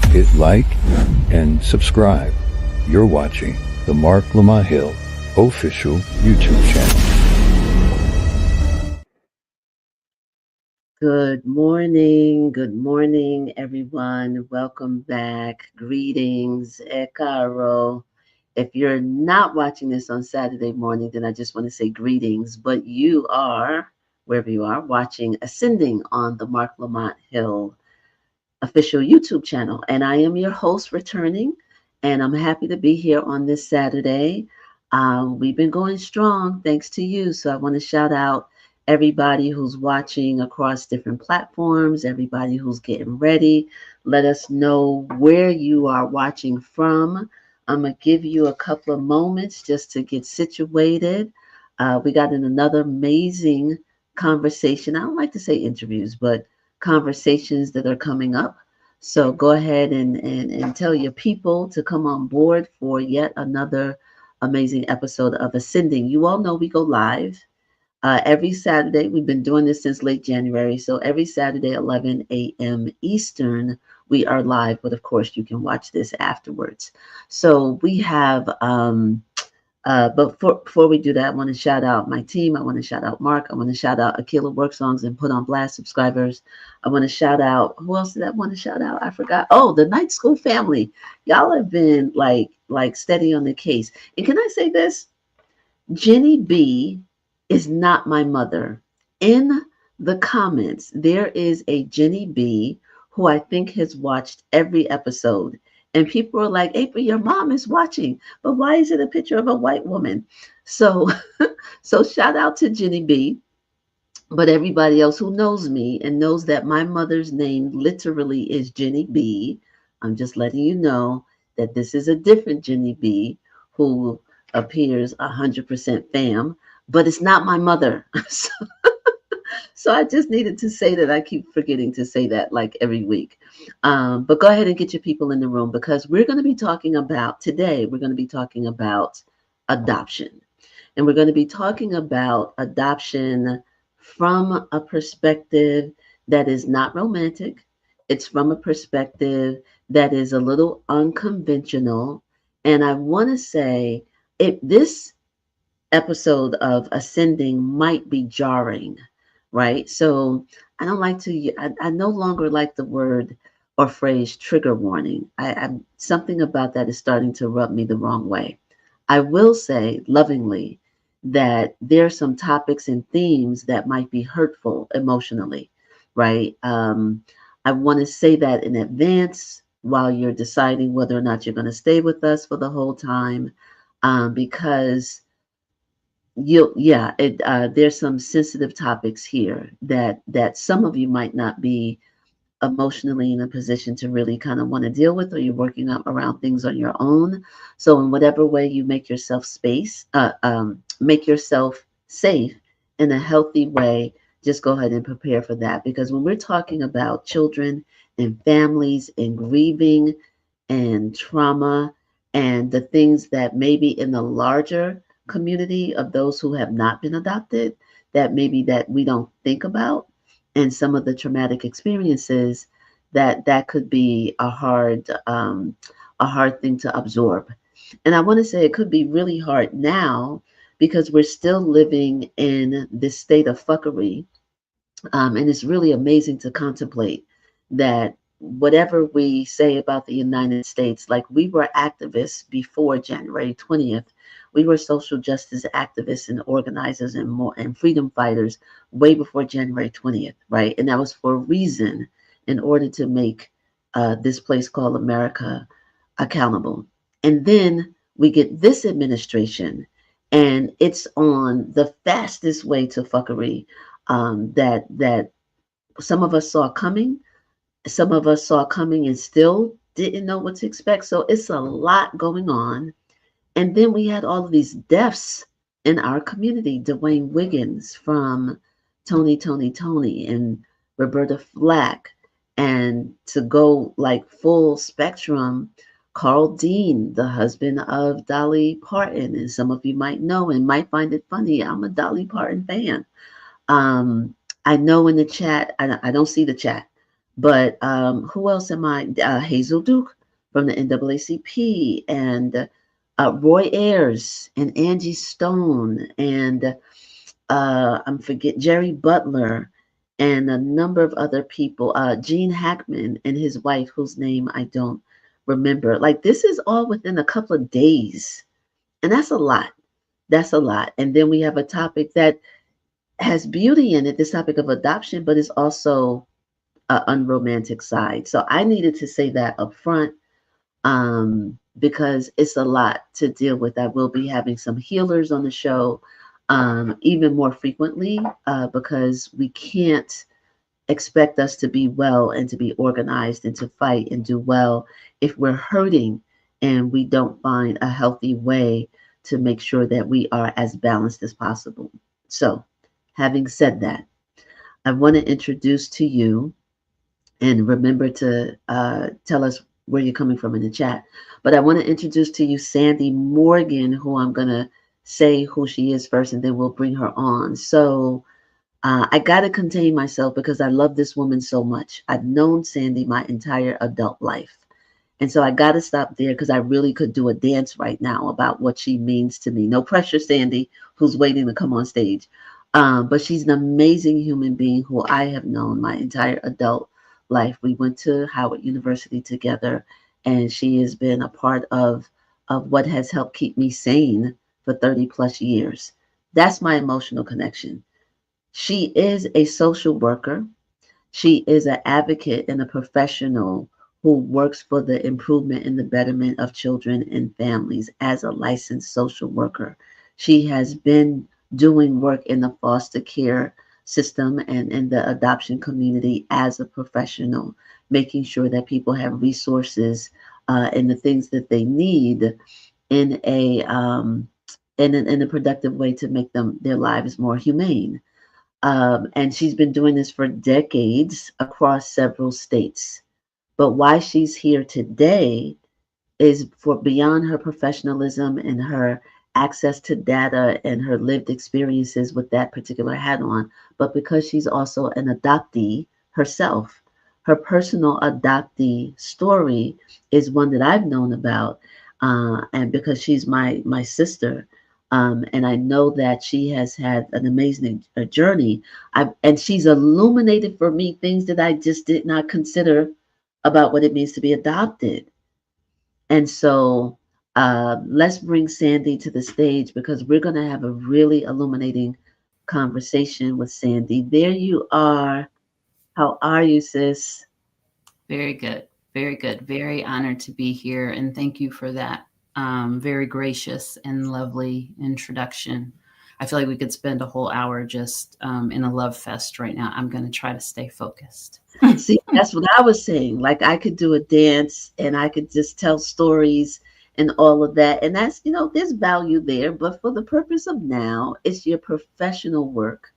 hit like, and subscribe. You're watching the Marc Lamont Hill official YouTube channel. Good morning, everyone. Welcome back. Greetings, Ekaro. If you're not watching this on Saturday morning, then I just want to say greetings. But you are, wherever you are, watching Ascending on the Marc Lamont Hill official YouTube channel. And I am your host returning, and I'm happy to be here on this Saturday. We've been going strong thanks to you. So I want to shout out everybody who's watching across different platforms, everybody who's getting ready. Let us know where you are watching from. I'm going to give you a couple of moments just to get situated. We got in another amazing conversation. I don't like to say interviews, but conversations that are coming up. So go ahead and tell your people to come on board for yet another amazing episode of Ascending. You all know we go live every Saturday. We've been doing this since late January. So every Saturday, 11 a.m. Eastern, we are live. But of course, you can watch this afterwards. So we have but before we do that, I want to shout out my team. I want to shout out Marc. I want to shout out Akila Work Songs and Put on Blast subscribers. I want to shout out, who else did I want to shout out? I forgot. Oh, the Night School family. Y'all have been like steady on the case. And can I say this? Jenny B is not my mother. In the comments, there is a Jenny B who I think has watched every episode. And people are like, April, your mom is watching, but why is it a picture of a white woman? So, so shout out to Jenny B. But everybody else who knows me and knows that my mother's name literally is Jenny B, I'm just letting you know that this is a different Jenny B who appears 100% fam, but it's not my mother. So I just needed to say that. I keep forgetting to say that like every week. But go ahead and get your people in the room because we're going to be talking about today, we're going to be talking about adoption. And we're going to be talking about adoption from a perspective that is not romantic. It's from a perspective that is a little unconventional. And I want to say this episode of Ascending might be jarring, right? So I don't like to, I no longer like the word or phrase trigger warning. Something about that is starting to rub me the wrong way. I will say lovingly that there are some topics and themes that might be hurtful emotionally, right? I want to say that in advance while you're deciding whether or not you're going to stay with us for the whole time, because there's some sensitive topics here that some of you might not be emotionally in a position to really kind of want to deal with, or you're working up around things on your own. So in whatever way you make yourself make yourself safe in a healthy way, just go ahead and prepare for that. Because when we're talking about children and families and grieving and trauma and the things that maybe in the larger community of those who have not been adopted, that maybe that we don't think about, and some of the traumatic experiences that could be a hard thing to absorb. And I want to say it could be really hard now because we're still living in this state of fuckery. And it's really amazing to contemplate that whatever we say about the United States, like we were activists before January 20th. We were social justice activists and organizers and more and freedom fighters way before January 20th, right? And that was for a reason, in order to make this place called America accountable. And then we get this administration, and it's on the fastest way to fuckery that some of us saw coming. Some of us saw coming and still didn't know what to expect. So it's a lot going on. And then we had all of these deaths in our community. Dwayne Wiggins from Tony, and Roberta Flack. And to go like full spectrum, Carl Dean, the husband of Dolly Parton. And some of you might know and might find it funny. I'm a Dolly Parton fan. I know in the chat, I don't see the chat, But who else am I? Hazel Duke from the NAACP, and Roy Ayers and Angie Stone, and I'm forget Jerry Butler, and a number of other people. Gene Hackman and his wife, whose name I don't remember. Like, this is all within a couple of days, and that's a lot. That's a lot. And then we have a topic that has beauty in it. This topic of adoption, but is also unromantic side. So I needed to say that up front, because it's a lot to deal with. I will be having some healers on the show, even more frequently, because we can't expect us to be well and to be organized and to fight and do well if we're hurting and we don't find a healthy way to make sure that we are as balanced as possible. So, having said that, I want to introduce to you, and remember to tell us where you're coming from in the chat. But I want to introduce to you Sandy Morgan, who I'm going to say who she is first, and then we'll bring her on. So I got to contain myself because I love this woman so much. I've known Sandy my entire adult life. And so I got to stop there because I really could do a dance right now about what she means to me. No pressure, Sandy, who's waiting to come on stage. But she's an amazing human being who I have known my entire adult life. We went to Howard University together, and she has been a part of what has helped keep me sane for 30 plus years. That's my emotional connection. She is a social worker. She is an advocate and a professional who works for the improvement and the betterment of children and families as a licensed social worker. She has been doing work in the foster care system and in the adoption community as a professional, making sure that people have resources and the things that they need in a productive way to make their lives more humane. And she's been doing this for decades across several states. But why she's here today is for beyond her professionalism and her access to data and her lived experiences with that particular hat on, but because she's also an adoptee herself. Her personal adoptee story is one that I've known about, and because she's my sister, and I know that she has had an amazing journey. And she's illuminated for me things that I just did not consider about what it means to be adopted. And so let's bring Sandy to the stage because we're going to have a really illuminating conversation with Sandy. There you are. How are you, sis? Very good. Very good. Very honored to be here. And thank you for that very gracious and lovely introduction. I feel like we could spend a whole hour just in a love fest right now. I'm going to try to stay focused. See, that's what I was saying. Like, I could do a dance and I could just tell stories and all of that. And that's, there's value there. But for the purpose of now, it's your professional work,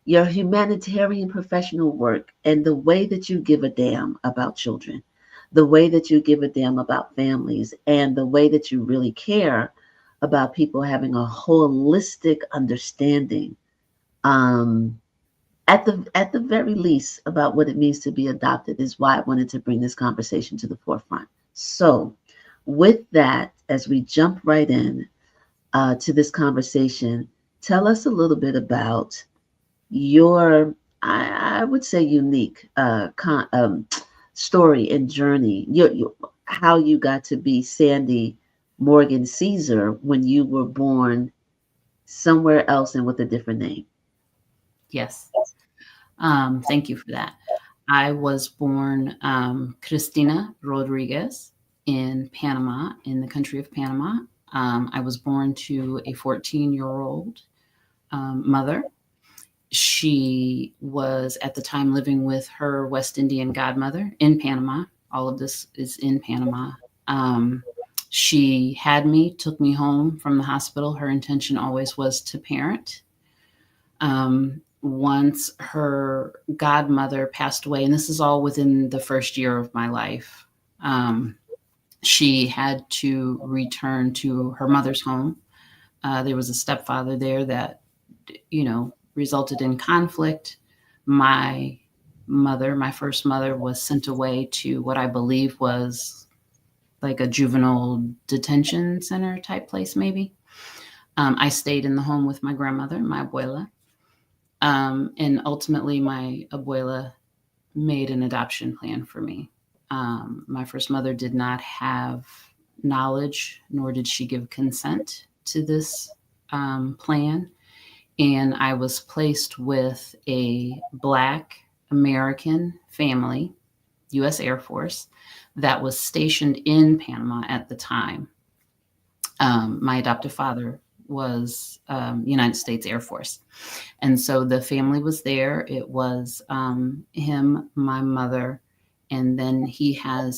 your humanitarian professional work, and the way that you give a damn about children, the way that you give a damn about families, and the way that you really care about people having a holistic understanding. Um, at the very least about what it means to be adopted is why I wanted to bring this conversation to the forefront. So, with that, as we jump right in to this conversation, tell us a little bit about your, I would say, unique story and journey. How you got to be Sandy Morgan Caesar when you were born somewhere else and with a different name. Yes. Thank you for that. I was born Cristina Rodriguez in Panama, in the country of Panama. I was born to a 14-year-old mother. She was at the time living with her West Indian godmother in Panama. All of this is in Panama. She had me, took me home from the hospital. Her intention always was to parent. Once her godmother passed away, and this is all within the first year of my life, she had to return to her mother's home. There was a stepfather there that, resulted in conflict. My mother, my first mother, was sent away to what I believe was like a juvenile detention center type place, maybe. I stayed in the home with my grandmother, my abuela. And ultimately, my abuela made an adoption plan for me. My first mother did not have knowledge, nor did she give consent to this plan. And I was placed with a Black American family, U.S. Air Force, that was stationed in Panama at the time. My adoptive father was United States Air Force. And so the family was there. It was him, my mother, and then he had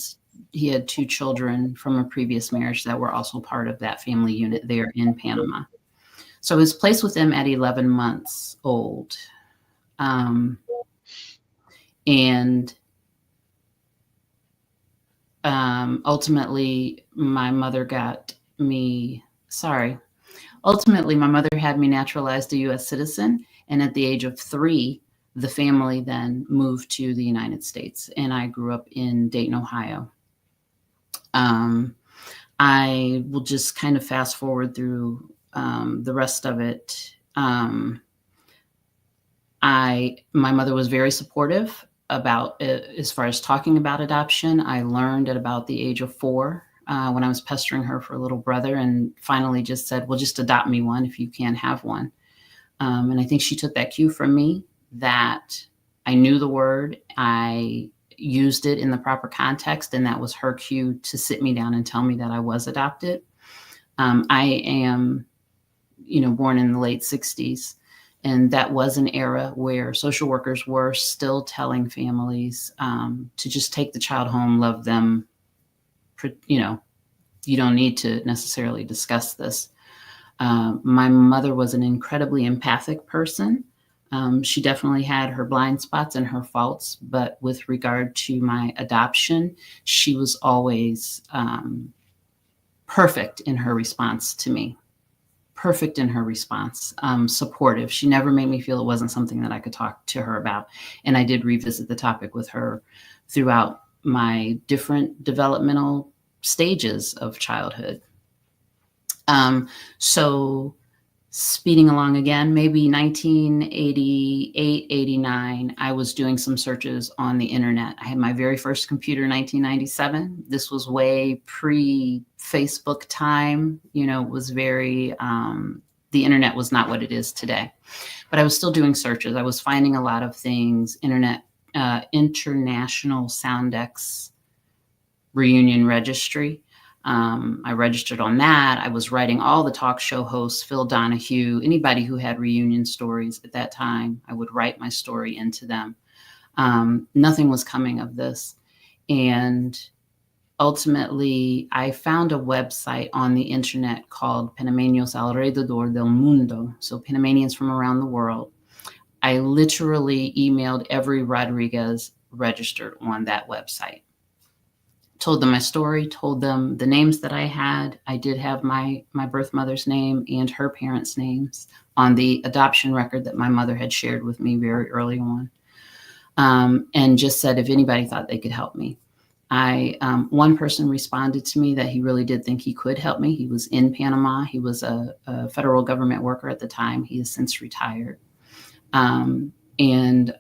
2 children from a previous marriage that were also part of that family unit there in Panama. So I was placed with them at 11 months old. And ultimately, my mother had me naturalized a U.S. citizen. And at the age of 3, the family then moved to the United States. And I grew up in Dayton, Ohio. I will just kind of fast forward through the rest of it. My mother was very supportive about as far as talking about adoption. I learned at about the age of 4 when I was pestering her for a little brother, and finally just said, well, just adopt me one if you can't have one. And I think she took that cue from me, that I knew the word, I used it in the proper context, and that was her cue to sit me down and tell me that I was adopted. I am, born in the late 60s. And that was an era where social workers were still telling families to just take the child home, love them. You don't need to necessarily discuss this. My mother was an incredibly empathic person. She definitely had her blind spots and her faults, but with regard to my adoption, she was always perfect in her response to me. Perfect in her response, supportive. She never made me feel it wasn't something that I could talk to her about. And I did revisit the topic with her throughout my different developmental stages of childhood. So speeding along again, maybe 1988, 89, I was doing some searches on the internet. I had my very first computer in 1997. This was way pre-Facebook time. It was very, the internet was not what it is today. But I was still doing searches. I was finding a lot of things, International Soundex Reunion Registry. I registered on that. I was writing all the talk show hosts, Phil Donahue, anybody who had reunion stories at that time, I would write my story into them. Nothing was coming of this. And ultimately, I found a website on the internet called Panameños Alrededor del Mundo, so Panamanians from around the world. I literally emailed every Rodriguez registered on that website. Told them my story, told them the names that I had. I did have my birth mother's name and her parents' names on the adoption record that my mother had shared with me very early on, and just said if anybody thought they could help me. One person responded to me that he really did think he could help me. He was in Panama. He was a federal government worker at the time. He has since retired. And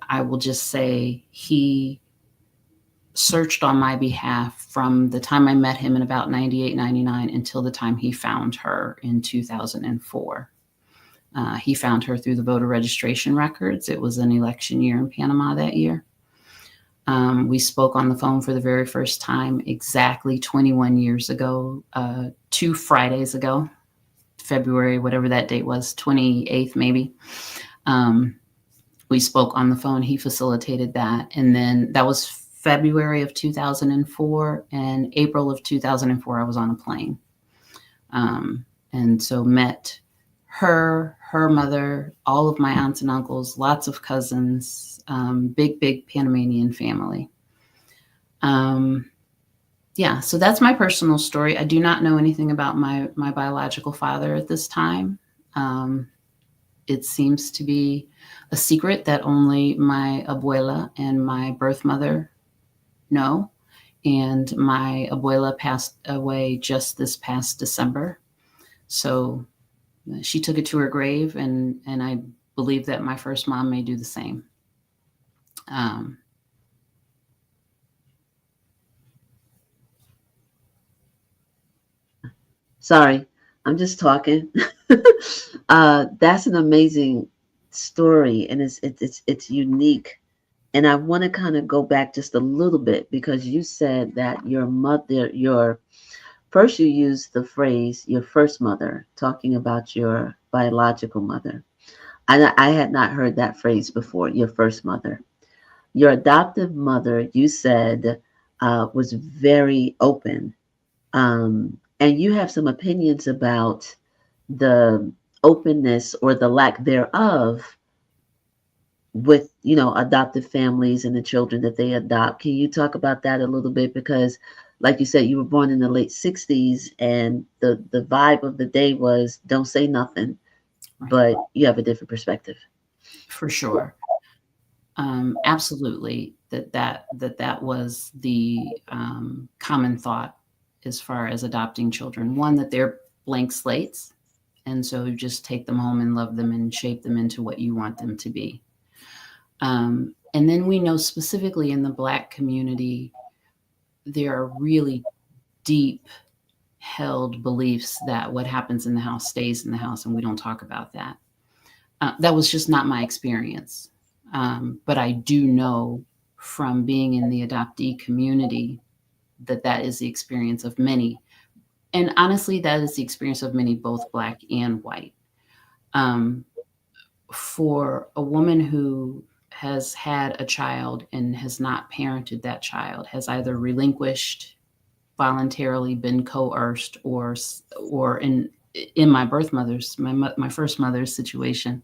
I will just say he searched on my behalf from the time I met him in about 98, 99 until the time he found her in 2004. He found her through the voter registration records. It was an election year in Panama that year. We spoke on the phone for the very first time exactly 21 years ago, 2 Fridays ago, February, whatever that date was, 28th maybe. We spoke on the phone. He facilitated that. And then that was February of 2004, and April of 2004, I was on a plane. And so met her mother, all of my aunts and uncles, lots of cousins, big Panamanian family. Yeah, so that's my personal story. I do not know anything about my biological father at this time. It seems to be a secret that only my abuela and my birth mother know. And my abuela passed away just this past December. So she took it to her grave, and I believe that my first mom may do the same. Um, Sorry, I'm just talking. That's an amazing story, and it's unique. And I want to kind of go back just a little bit because you said that your mother, your first you used the phrase your first mother, talking about your biological mother. I had not heard that phrase before. Your first mother, your adoptive mother, you said was very open, and you have some opinions about the openness or the lack thereof with adoptive families and the children that they adopt. Can you talk about that a little bit? Because like you said, you were born in the late 60s, and the vibe of the day was don't say nothing, right. but you have a different perspective. For sure. Absolutely. That was the common thought as far as adopting children. One, that they're blank slates, and so you just take them home and love them and shape them into what you want them to be. And then we know specifically in the Black community, there are really deep held beliefs that what happens in the house stays in the house, and we don't talk about that. That was just not my experience. But I do know from being in the adoptee community that that is the experience of many. And honestly, that is the experience of many, both Black and white. Um, for a woman who has had a child and has not parented that child, has either relinquished, voluntarily been coerced, or in my birth mother's, my first mother's situation,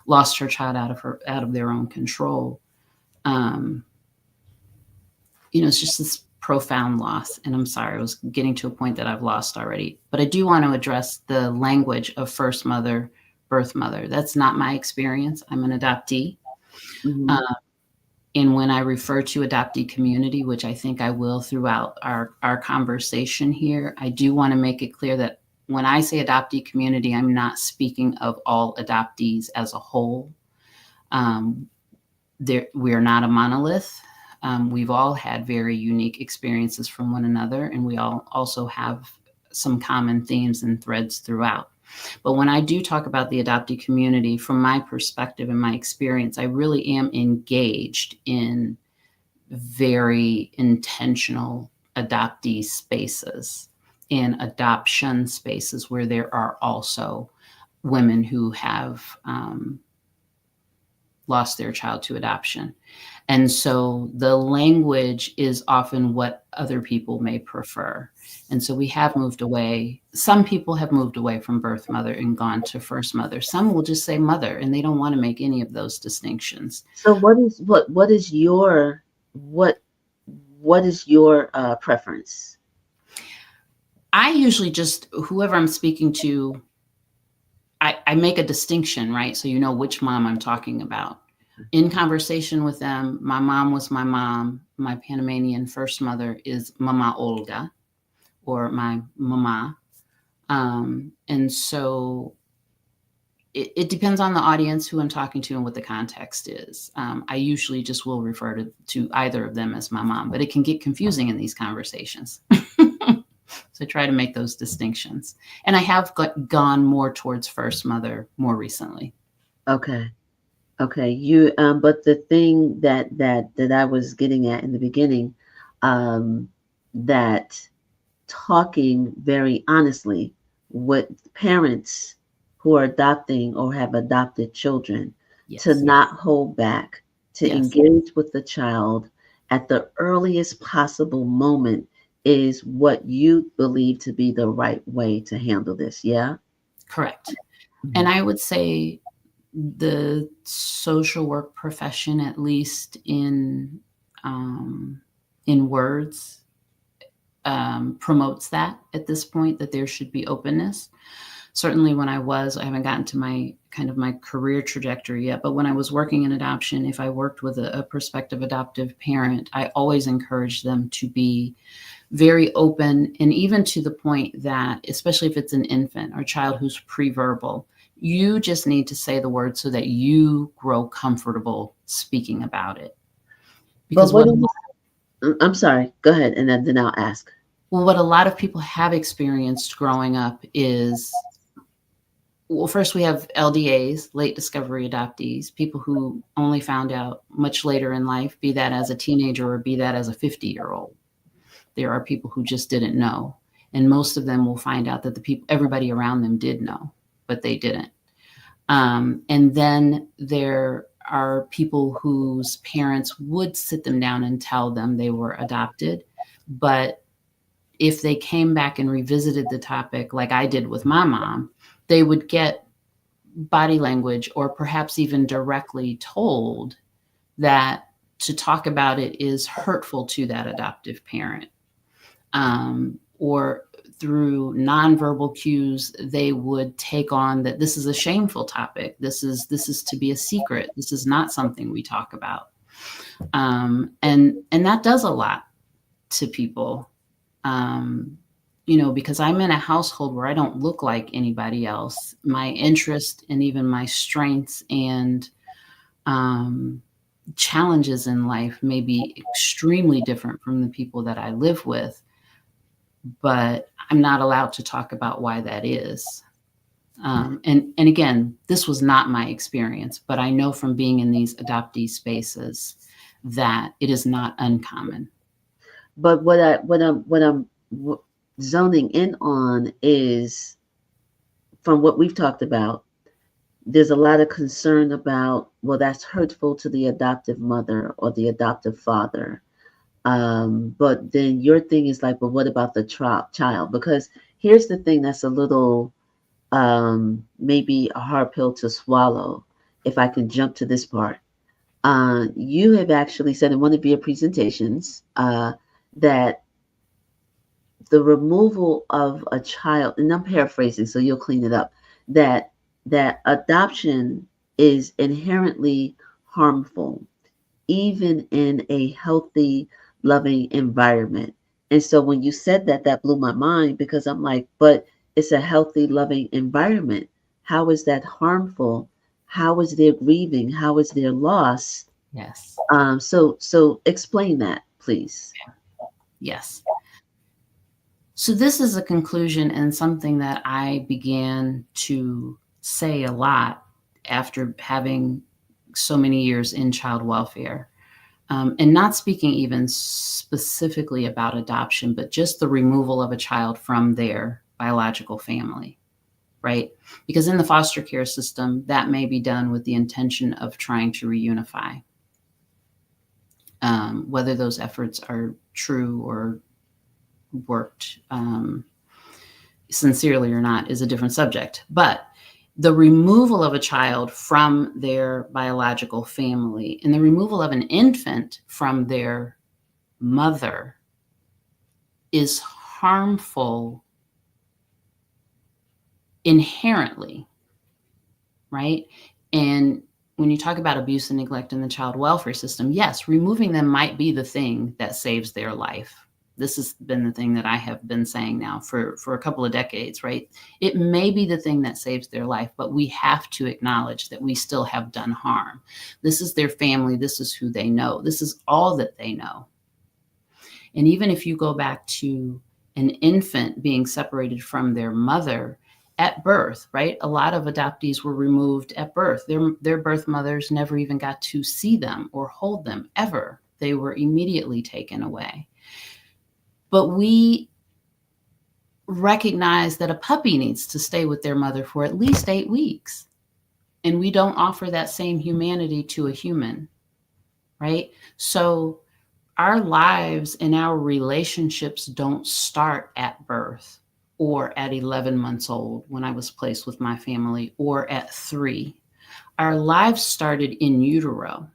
lost her child out of their own control. Um, it's just this profound loss. And I'm sorry, I was getting to a point that I've lost already. But I do want to address the language of first mother, birth mother. That's not my experience. I'm an adoptee. Mm-hmm. And when I refer to adoptee community, which I think I will throughout our conversation here, I do want to make it clear that when I say adoptee community, I'm not speaking of all adoptees as a whole. We're not a monolith. We've all had very unique experiences from one another, and we all also have some common themes and threads throughout. But when I do talk about the adoptee community, from my perspective and my experience, I really am engaged in very intentional adoptee spaces and adoption spaces where there are also women who have lost their child to adoption. And so the language is often what other people may prefer. And so we have moved away. Some people have moved away from birth mother and gone to first mother. Some will just say mother, and they don't want to make any of those distinctions. So what is your preference? I usually just, whoever I'm speaking to, I make a distinction, right? So you know which mom I'm talking about. In conversation with them, my mom was my mom. My Panamanian first mother is Mama Olga, or my mama. And so it depends on the audience, who I'm talking to, and what the context is. I usually just will refer to either of them as my mom, but it can get confusing in these conversations. So I try to make those distinctions. And I have gone more towards first mother more recently. Okay. You but the thing that I was getting at in the beginning, that talking very honestly with parents who are adopting or have adopted children, Yes. to not hold back, to Yes. engage with the child at the earliest possible moment is what you believe to be the right way to handle this. Yeah. Correct. And I would say the social work profession, at least in words, promotes that at this point, that there should be openness. Certainly when I haven't gotten to my kind of my career trajectory yet, but when I was working in adoption, if I worked with a prospective adoptive parent, I always encouraged them to be very open, and even to the point that, especially if it's an infant or a child who's pre-verbal, you just need to say the word so that you grow comfortable speaking about it. But Because what is, I'm sorry, go ahead, and then I'll ask. what a lot of people have experienced growing up is, well, first we have LDAs, late discovery adoptees, people who only found out much later in life, be that as a teenager or be that as a 50-year-old. There are people who just didn't know. And most of them will find out that everybody around them did know, but they didn't. And then there are people whose parents would sit them down and tell them they were adopted. But if they came back and revisited the topic, like I did with my mom, they would get body language or perhaps even directly told that to talk about it is hurtful to that adoptive parent. Or through nonverbal cues, they would take on that this is a shameful topic. This is to be a secret. This is not something we talk about. And that does a lot to people, because I'm in a household where I don't look like anybody else. My interest and even my strengths and challenges in life may be extremely different from the people that I live with, but I'm not allowed to talk about why that is. And again, this was not my experience, but I know from being in these adoptee spaces that it is not uncommon. But what I'm zoning in on is, from what we've talked about, there's a lot of concern about, well, that's hurtful to the adoptive mother or the adoptive father. But then your thing is like, but what about the child? Because here's the thing that's a little, maybe a hard pill to swallow, if I can jump to this part. You have actually said in one of your presentations that the removal of a child, and I'm paraphrasing, so you'll clean it up, that adoption is inherently harmful, even in a healthy, loving environment. And so when you said that, that blew my mind, because I'm like, but it's a healthy, loving environment. How is that harmful? How is there grieving? How is there loss? Yes. So explain that, please. Yes. So this is a conclusion and something that I began to say a lot after having so many years in child welfare, and not speaking even specifically about adoption, but just the removal of a child from their biological family, right? Because in the foster care system, that may be done with the intention of trying to reunify. Whether those efforts are true or worked sincerely or not is a different subject. But the removal of a child from their biological family and the removal of an infant from their mother is harmful inherently, right? And when you talk about abuse and neglect in the child welfare system, yes, removing them might be the thing that saves their life. This has been the thing that I have been saying now for a couple of decades, right? It may be the thing that saves their life, but we have to acknowledge that we still have done harm. This is their family. This is who they know. This is all that they know. And even if you go back to an infant being separated from their mother at birth, right? A lot of adoptees were removed at birth. Their birth mothers never even got to see them or hold them ever. They were immediately taken away. But we recognize that a puppy needs to stay with their mother for at least 8 weeks. And we don't offer that same humanity to a human, right? So our lives and our relationships don't start at birth or at 11 months old when I was placed with my family or at 3. Our lives started in utero.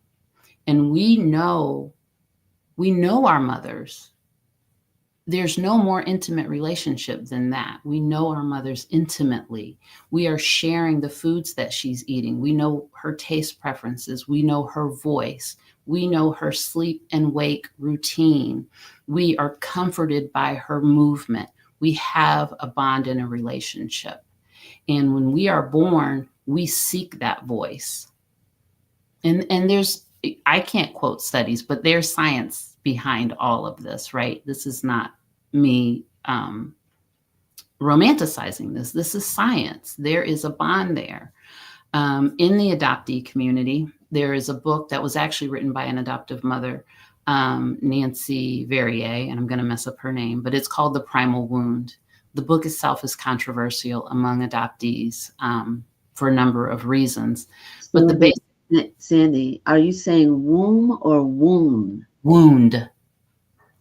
And we know our mothers. there's no more intimate relationship than that. We know our mothers intimately. We are sharing the foods that she's eating. We know her taste preferences. We know her voice. We know her sleep and wake routine. We are comforted by her movement. We have a bond in a relationship. And when we are born, we seek that voice. And there's, I can't quote studies, but there's science behind all of this, right? This is not me romanticizing this. This is science. There is a bond there. In the adoptee community, there is a book that was actually written by an adoptive mother, Nancy Verrier, and I'm going to mess up her name, but it's called The Primal Wound. The book itself is controversial among adoptees for a number of reasons. But the basic Sandy, are you saying womb or wound? Wound.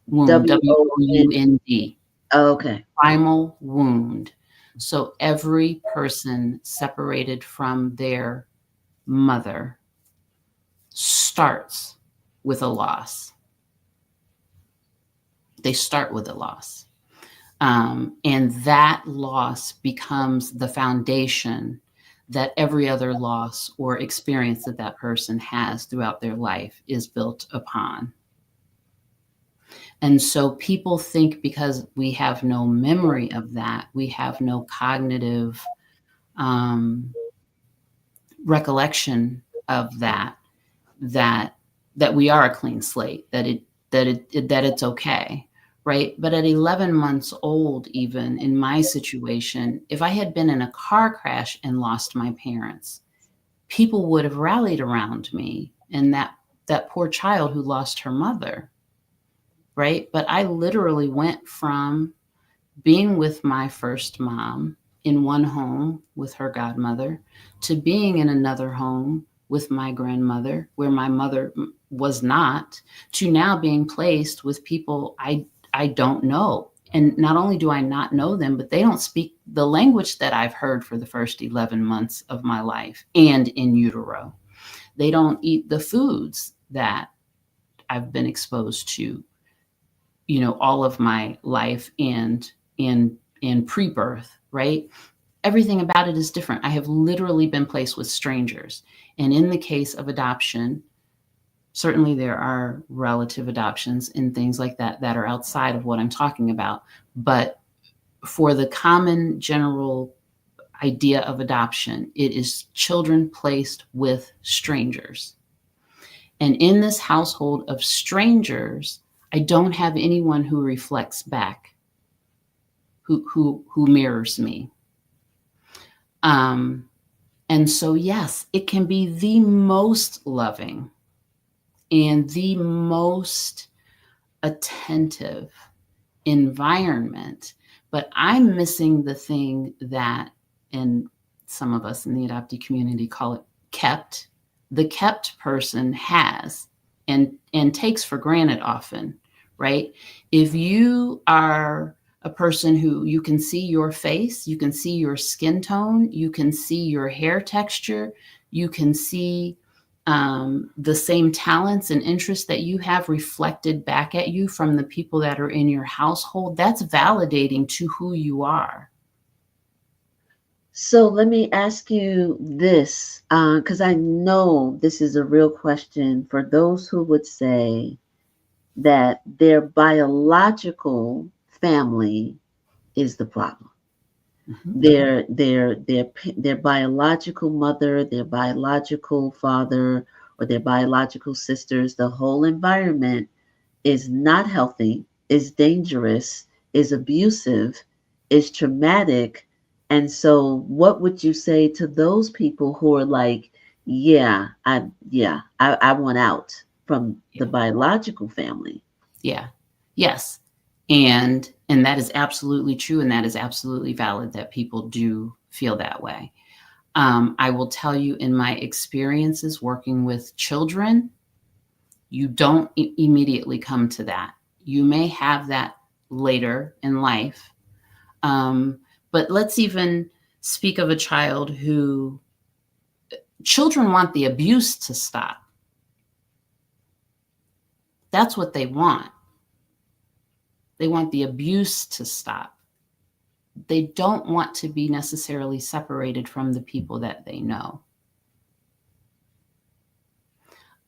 Wound. W-O-U-N-D. W-O-U-N-D. Oh, okay. Primal wound. So every person separated from their mother starts with a loss. They start with a loss. And that loss becomes the foundation that every other loss or experience that that person has throughout their life is built upon. And so people think because we have no memory of that, we have no cognitive recollection of that we are a clean slate, that it's okay. Right. But at 11 months old, even in my situation, if I had been in a car crash and lost my parents, people would have rallied around me and that poor child who lost her mother. Right. But I literally went from being with my first mom in one home with her godmother to being in another home with my grandmother where my mother was not, to now being placed with people I don't know. And not only do I not know them, but they don't speak the language that I've heard for the first 11 months of my life and in utero. They don't eat the foods that I've been exposed to, all of my life and in pre-birth, right? Everything about it is different. I have literally been placed with strangers. And in the case of adoption, certainly there are relative adoptions and things like that that are outside of what I'm talking about. But for the common general idea of adoption, it is children placed with strangers. And in this household of strangers, I don't have anyone who reflects back, who mirrors me. And so, yes, it can be the most loving and the most attentive environment, but I'm missing the thing that, and some of us in the adoptee community call it kept. The kept person has and takes for granted often, right? If you are a person who you can see your face, you can see your skin tone, you can see your hair texture, you can see the same talents and interests that you have reflected back at you from the people that are in your household, that's validating to who you are. So let me ask you this, because I know this is a real question for those who would say that their biological family is the problem. Mm-hmm. Their biological mother, their biological father, or their biological sisters, the whole environment is not healthy, is dangerous, is abusive, is traumatic. And so what would you say to those people who are like, I want out from the biological family? Yeah. Yes. And that is absolutely true. And that is absolutely valid that people do feel that way. I will tell you in my experiences working with children, you don't immediately come to that. You may have that later in life. But let's even speak of a child who children want the abuse to stop. That's what they want. They want the abuse to stop. They don't want to be necessarily separated from the people that they know.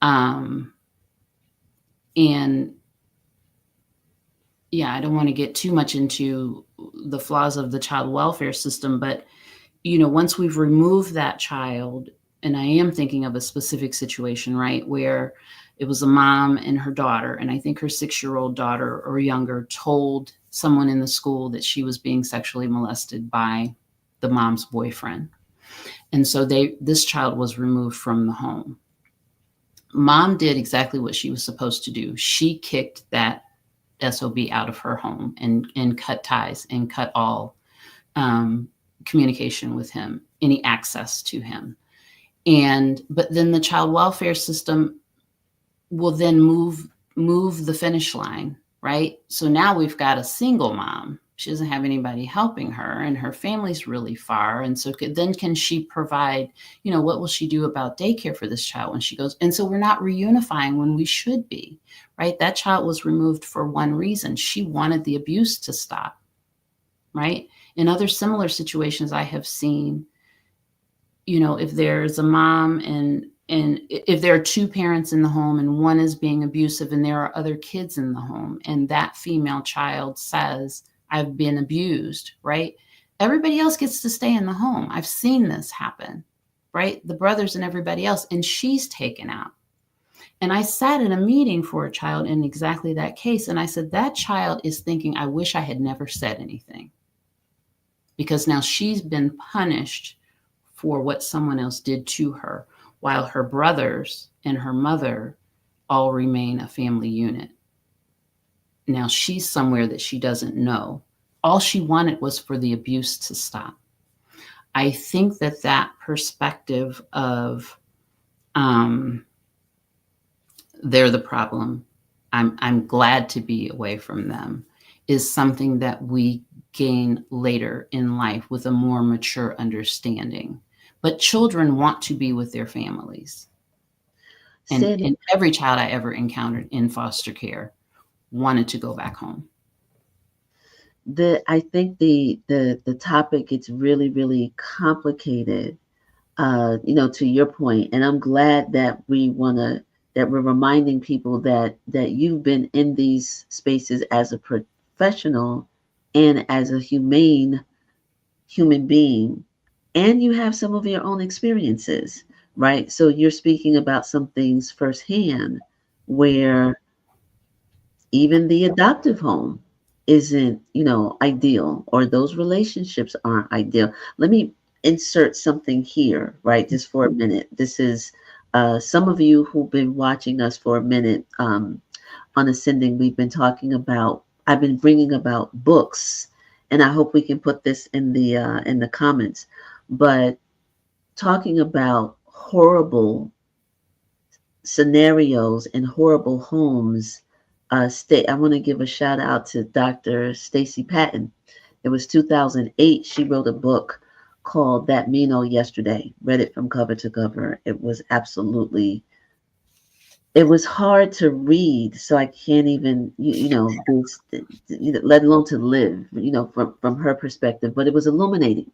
And yeah, I don't want to get too much into the flaws of the child welfare system, but once we've removed that child, and I am thinking of a specific situation, right, where it was a mom and her daughter, and I think her 6-year-old daughter or younger told someone in the school that she was being sexually molested by the mom's boyfriend. And so this child was removed from the home. Mom did exactly what she was supposed to do. She kicked that SOB out of her home and cut ties and cut all communication with him, any access to him. But then the child welfare system will then move the finish line, right? So now we've got a single mom. She doesn't have anybody helping her, and her family's really far. And so then can she provide, what will she do about daycare for this child when she goes? And so we're not reunifying when we should be, right? That child was removed for one reason. She wanted the abuse to stop, right? In other similar situations I have seen, if there's a mom and if there are two parents in the home and one is being abusive and there are other kids in the home, and that female child says, I've been abused, right? Everybody else gets to stay in the home. I've seen this happen, right? The brothers and everybody else, and she's taken out. And I sat in a meeting for a child in exactly that case. And I said, that child is thinking, I wish I had never said anything, because now she's been punished for what someone else did to her, while her brothers and her mother all remain a family unit. Now she's somewhere that she doesn't know. All she wanted was for the abuse to stop. I think that perspective of they're the problem, I'm glad to be away from them, is something that we gain later in life with a more mature understanding. But children want to be with their families. And every child I ever encountered in foster care wanted to go back home. I think the topic gets really, really complicated, to your point. And I'm glad that we're reminding people that you've been in these spaces as a professional and as a humane human being, and you have some of your own experiences, right? So you're speaking about some things firsthand where even the adoptive home isn't, ideal, or those relationships aren't ideal. Let me insert something here, right? Just for a minute. This is some of you who've been watching us for a minute on Ascending. I've been bringing about books, and I hope we can put this in the comments, but talking about horrible scenarios and horrible homes. I want to give a shout out to Dr. Stacy Patton. It was 2008. She wrote a book called That Mean Old Yesterday. Read it from cover to cover. It was hard to read, so I can't even, let alone to live, from her perspective. But it was illuminating.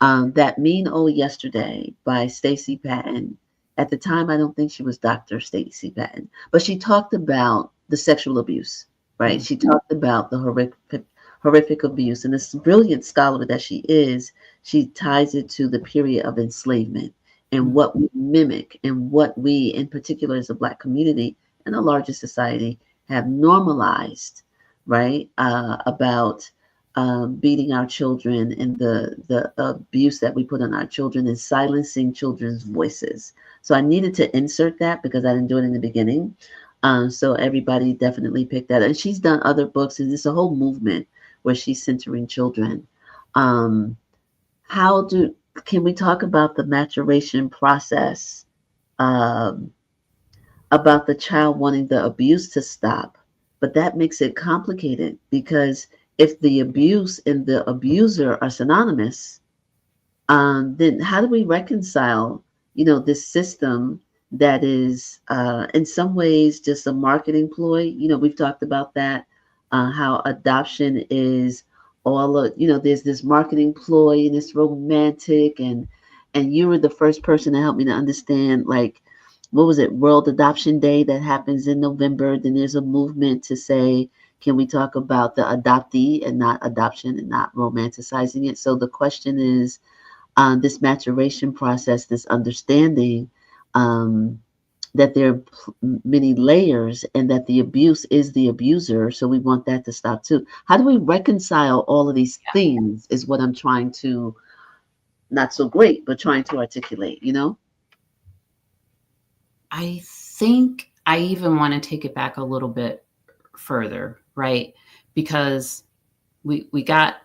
That Mean Old Yesterday by Stacy Patton. At the time, I don't think she was Dr. Stacy Patton, but she talked about the sexual abuse, right? She talked about the horrific abuse, and this brilliant scholar that she is, she ties it to the period of enslavement and what we mimic and what we, in particular as a Black community and a larger society, have normalized, right? About beating our children and the abuse that we put on our children and silencing children's voices. So I needed to insert that because I didn't do it in the beginning. So everybody definitely picked that. And she's done other books, and it's a whole movement where she's centering children. Can we talk about the maturation process, about the child wanting the abuse to stop? But that makes it complicated, because if the abuse and the abuser are synonymous, then how do we reconcile, this system that is in some ways just a marketing ploy? We've talked about that how adoption is all of, you know, there's this marketing ploy and it's romantic, and you were the first person to help me to understand, like, what was it, World Adoption Day that happens in November. Then there's a movement to say, can we talk about the adoptee and not adoption and not romanticizing it? So the question is, this maturation process, this understanding, um, that there are many layers and that the abuse is the abuser. So we want that to stop too. How do we reconcile all of these things is what I'm trying to, not so great, but trying to articulate, you know? I think I even want to take it back a little bit further, right? Because we got,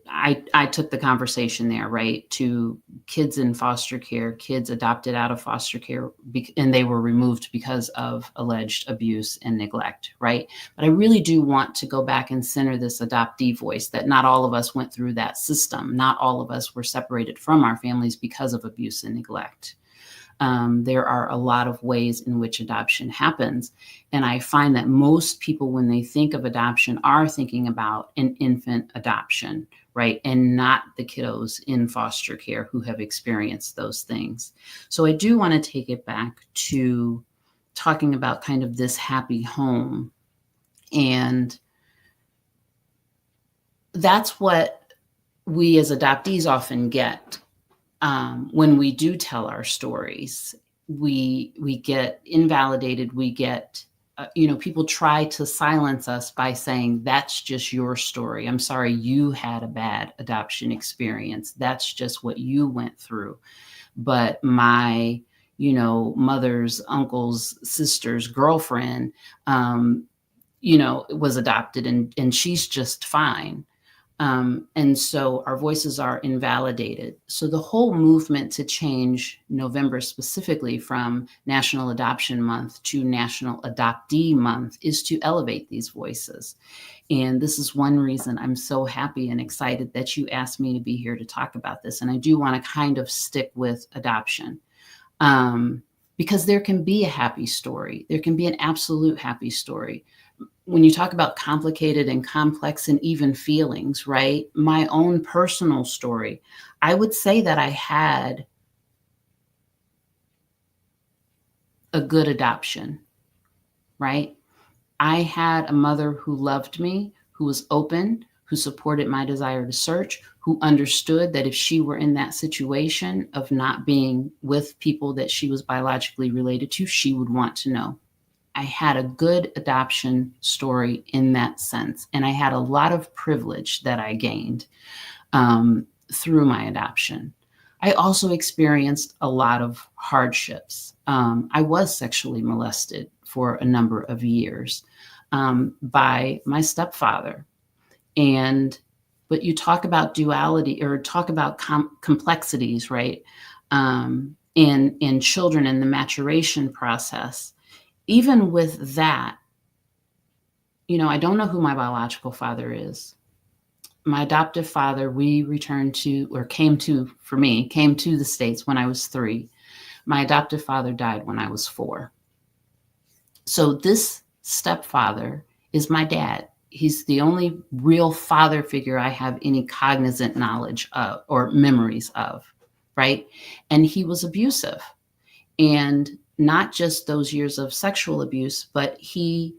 I took the conversation there, right, to kids in foster care, kids adopted out of foster care, and they were removed because of alleged abuse and neglect, right? But I really do want to go back and center this adoptee voice, that not all of us went through that system. Not all of us were separated from our families because of abuse and neglect. There are a lot of ways in which adoption happens. And I find that most people, when they think of adoption, are thinking about an infant adoption, right? And not the kiddos in foster care who have experienced those things. So I do want to take it back to talking about kind of this happy home. And that's what we as adoptees often get. When we do tell our stories, we get invalidated. We get, people try to silence us by saying, that's just your story. I'm sorry you had a bad adoption experience. That's just what you went through. But my, mother's, uncle's, sister's girlfriend, was adopted and she's just fine. And so our voices are invalidated. So the whole movement to change November specifically from National Adoption Month to National Adoptee Month is to elevate these voices. And this is one reason I'm so happy and excited that you asked me to be here to talk about this. And I do want to kind of stick with adoption, because there can be a happy story. There can be an absolute happy story. When you talk about complicated and complex and even feelings, right? My own personal story, I would say that I had a good adoption, right? I had a mother who loved me, who was open, who supported my desire to search, who understood that if she were in that situation of not being with people that she was biologically related to, she would want to know. I had a good adoption story in that sense. And I had a lot of privilege that I gained through my adoption. I also experienced a lot of hardships. I was sexually molested for a number of years by my stepfather. But you talk about duality, or talk about complexities, right? In children in the maturation process. Even with that, I don't know who my biological father is. My adoptive father, we came to the States when I was 3. My adoptive father died when I was 4. So this stepfather is my dad. He's the only real father figure I have any cognizant knowledge of or memories of, right? And he was abusive. And not just those years of sexual abuse, but he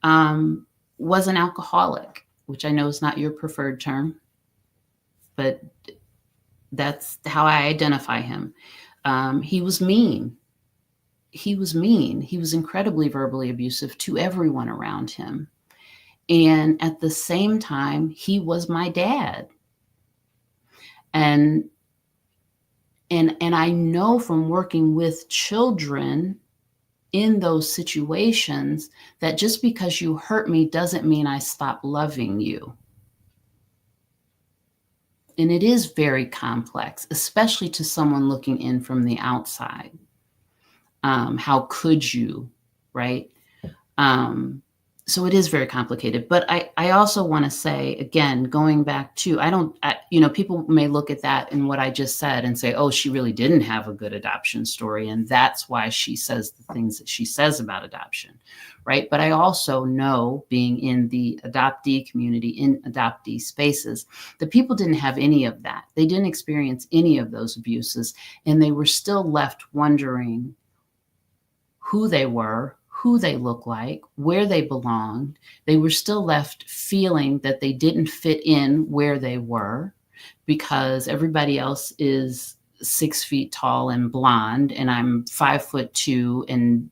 was an alcoholic, which I know is not your preferred term, but that's how I identify him. He was mean. He was incredibly verbally abusive to everyone around him. And at the same time, he was my dad. And I know from working with children in those situations that just because you hurt me doesn't mean I stop loving you. And it is very complex, especially to someone looking in from the outside. How could you, right? so it is very complicated. But I also want to say, again, going back to, people may look at that and what I just said and say, oh, she really didn't have a good adoption story, and that's why she says the things that she says about adoption, right? But I also know, being in the adoptee community, in adoptee spaces, that people didn't have any of that. They didn't experience any of those abuses, and they were still left wondering who they were, who they looked like, where they belonged. They were still left feeling that they didn't fit in where they were because everybody else is 6 feet tall and blonde, and I'm 5'2" and,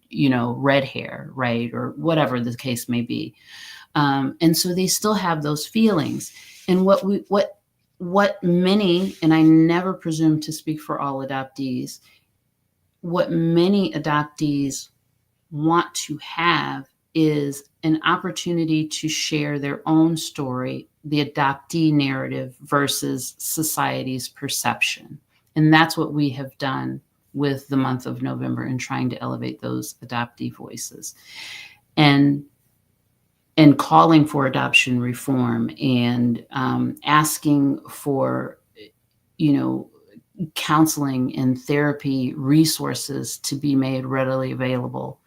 red hair, right? Or whatever the case may be. And so they still have those feelings. And what many, and I never presume to speak for all adoptees, what many adoptees want to have is an opportunity to share their own story, the adoptee narrative versus society's perception. And that's what we have done with the month of November in trying to elevate those adoptee voices and calling for adoption reform and asking for, counseling and therapy resources to be made readily available,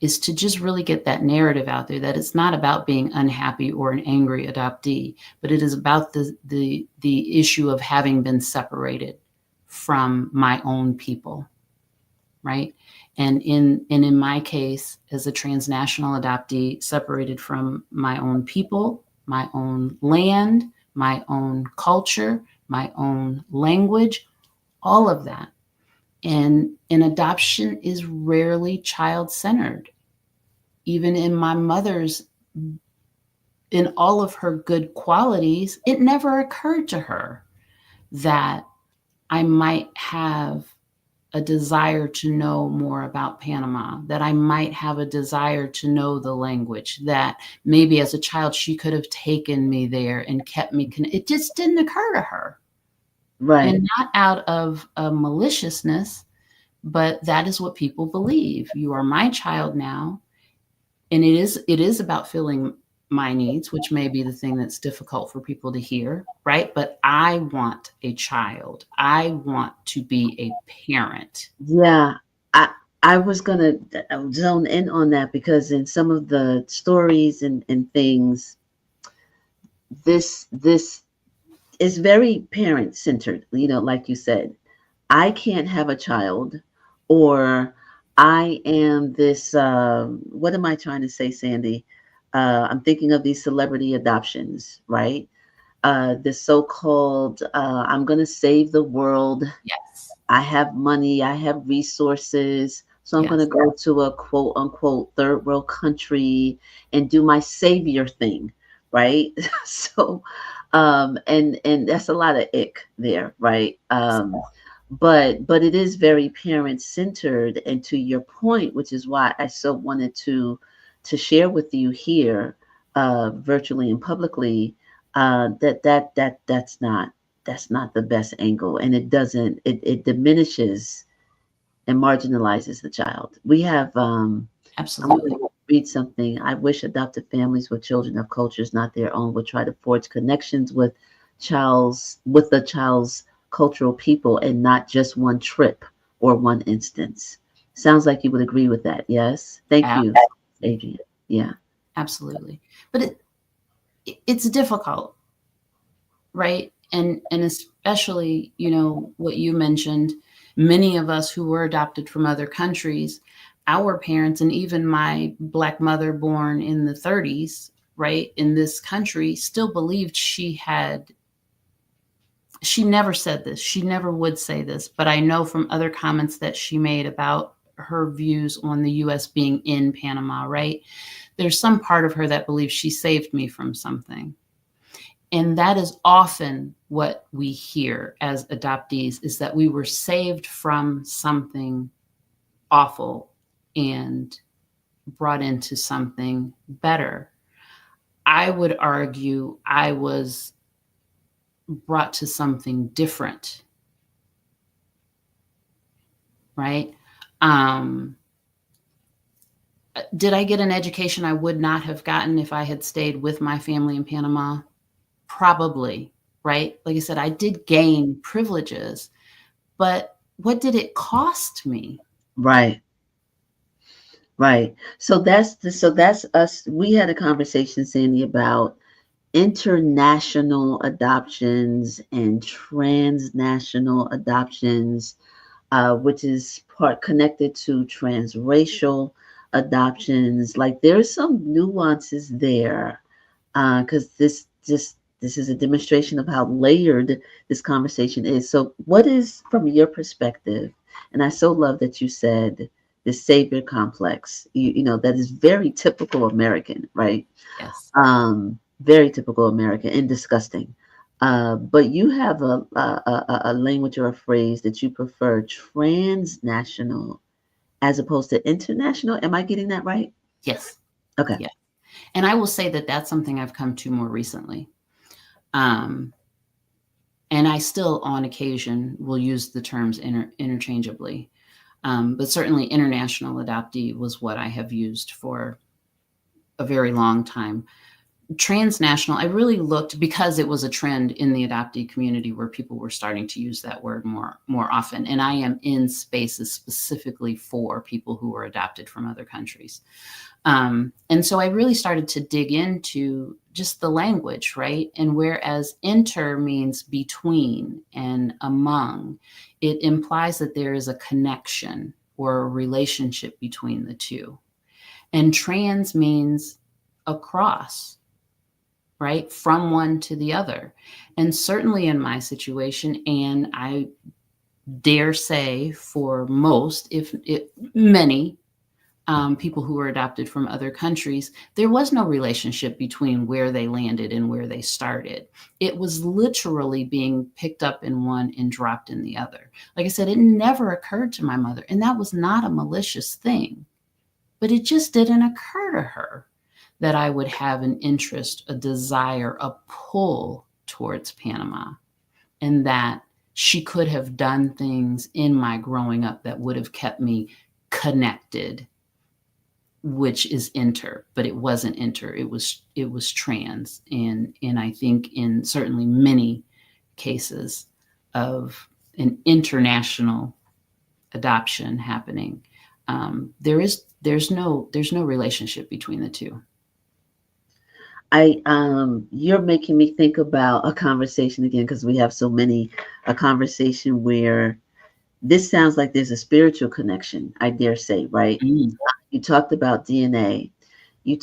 is to just really get that narrative out there that it's not about being unhappy or an angry adoptee, but it is about the issue of having been separated from my own people, right? And in my case, as a transnational adoptee, separated from my own people, my own land, my own culture, my own language, all of that. And adoption is rarely child-centered. Even in my mother's, in all of her good qualities, it never occurred to her that I might have a desire to know more about Panama, that I might have a desire to know the language, that maybe as a child she could have taken me there and kept me. It just didn't occur to her. Right. And not out of maliciousness, but that is what people believe. You are my child now. And it is about filling my needs, which may be the thing that's difficult for people to hear, right? But I want a child. I want to be a parent. Yeah. I was gonna zone in on that because in some of the stories and things, this is very parent centered. Like you said, I can't have a child, or I am this. What am I trying to say, Sandy? I'm thinking of these celebrity adoptions, right? This so-called, I'm going to save the world. Yes. I have money, I have resources. So I'm going to go to a quote unquote third world country and do my savior thing, right? So, and that's a lot of ick there, right? But it is very parent centered, and to your point, which is why I so wanted to share with you here, virtually and publicly, that's not the best angle, and it diminishes and marginalizes the child. We have Absolutely. I'm going to read something. I wish adopted families with children of cultures not their own would try to forge connections with the child's cultural people, and not just one trip or one instance. Sounds like you would agree with that. Yes. Thank you, Adrian. Yeah. Absolutely. But it's difficult, right? And especially, what you mentioned, many of us who were adopted from other countries, our parents, and even my Black mother born in the 30s, right, in this country, still believed she never said this. She never would say this, but I know from other comments that she made about her views on the U.S. being in Panama, right? There's some part of her that believes she saved me from something. And that is often what we hear as adoptees, is that we were saved from something awful and brought into something better. I would argue I was brought to something different, right? Did I get an education I would not have gotten if I had stayed with my family in Panama? Probably, right? Like I said, I did gain privileges, but what did it cost me? Right. Right. So that's us. We had a conversation, Sandy, about international adoptions and transnational adoptions, which is part connected to transracial adoptions. Like there's some nuances there, because this is a demonstration of how layered this conversation is. So, what is from your perspective? And I so love that you said the savior complex. You know that is very typical American, right? Yes. Very typical American and disgusting. But you have a language or a phrase that you prefer, transnational as opposed to international. Am I getting that right? Yes. Okay. Yeah. And I will say that that's something I've come to more recently. Um, and I still, on occasion, will use the terms interchangeably. But certainly, international adoptee was what I have used for a very long time. Transnational, I really looked because it was a trend in the adoptee community where people were starting to use that word more often. And I am in spaces specifically for people who were adopted from other countries. And so I really started to dig into just the language, right? And whereas inter means between and among, it implies that there is a connection or a relationship between the two. And trans means across, right? From one to the other. And certainly in my situation, and I dare say for most, if many, people who were adopted from other countries, there was no relationship between where they landed and where they started. It was literally being picked up in one and dropped in the other. Like I said, it never occurred to my mother, and that was not a malicious thing, but it just didn't occur to her that I would have an interest, a desire, a pull towards Panama, and that she could have done things in my growing up that would have kept me connected, which is inter, but it wasn't inter. It was trans, and I think in certainly many cases of an international adoption happening, there's no relationship between the two. You're making me think about a conversation again because we have so many, a conversation where this sounds like there's a spiritual connection, I dare say, right? Mm. You talked about DNA. You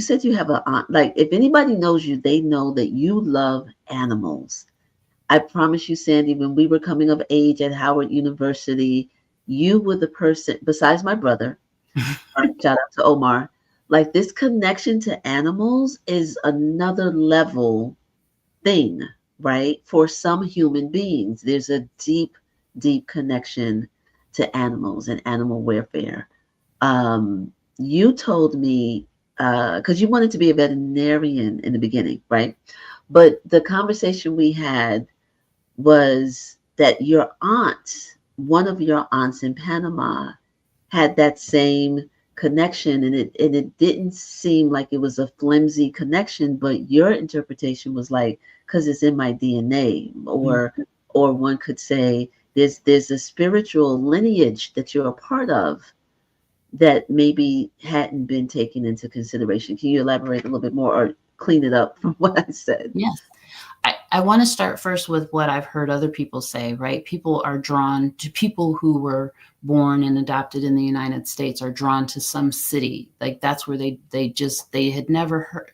said you have a aunt. Like, if anybody knows you, they know that you love animals. I promise you, Sandy, when we were coming of age at Howard University, you were the person, besides my brother, shout out to Omar, like this connection to animals is another level thing, right? For some human beings, there's a deep, deep connection to animals and animal welfare. You told me, because you wanted to be a veterinarian in the beginning, right? But the conversation we had was that your aunt, one of your aunts in Panama, had that same connection, and it didn't seem like it was a flimsy connection, but your interpretation was like, because it's in my DNA, or one could say there's a spiritual lineage that you're a part of that maybe hadn't been taken into consideration. Can you elaborate a little bit more or clean it up from what I said? Yes. I want to start first with what I've heard other people say, right? People are drawn to people who were born and adopted in the United States are drawn to some city. Like that's where they had never heard,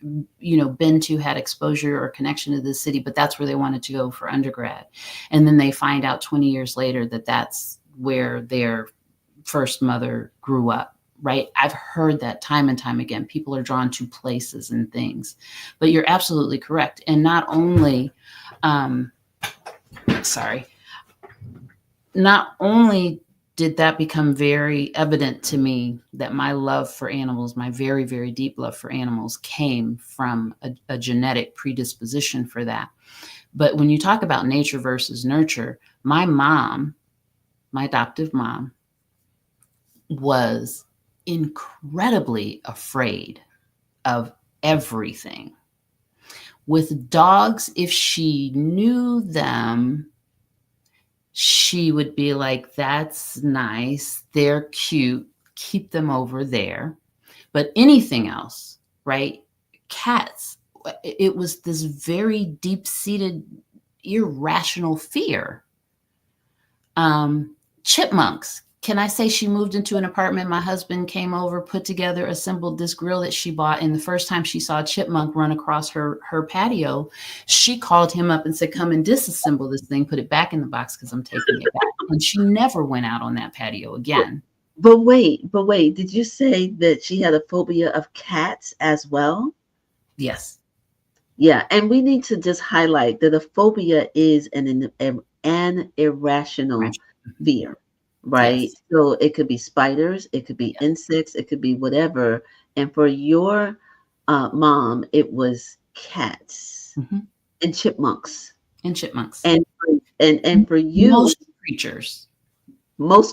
been to, had exposure or connection to the city, but that's where they wanted to go for undergrad. And then they find out 20 years later that that's where their first mother grew up. Right. I've heard that time and time again. People are drawn to places and things, but you're absolutely correct. And not only, not only did that become very evident to me that my love for animals, my very, very deep love for animals came from a genetic predisposition for that. But when you talk about nature versus nurture, my mom, my adoptive mom, was incredibly afraid of everything. With dogs, if she knew them, she would be like, that's nice, they're cute, keep them over there. But anything else, right? Cats, it was this very deep-seated, irrational fear. Chipmunks. Can I say she moved into an apartment? My husband came over, put together, assembled this grill that she bought. And the first time she saw a chipmunk run across her patio, she called him up and said, come and disassemble this thing, put it back in the box because I'm taking it back. And she never went out on that patio again. But wait, did you say that she had a phobia of cats as well? Yes. Yeah, and we need to just highlight that a phobia is an irrational fear, right? Yes. So it could be spiders, it could be insects, it could be whatever. And for your mom, it was cats and chipmunks. And chipmunks. And for you, most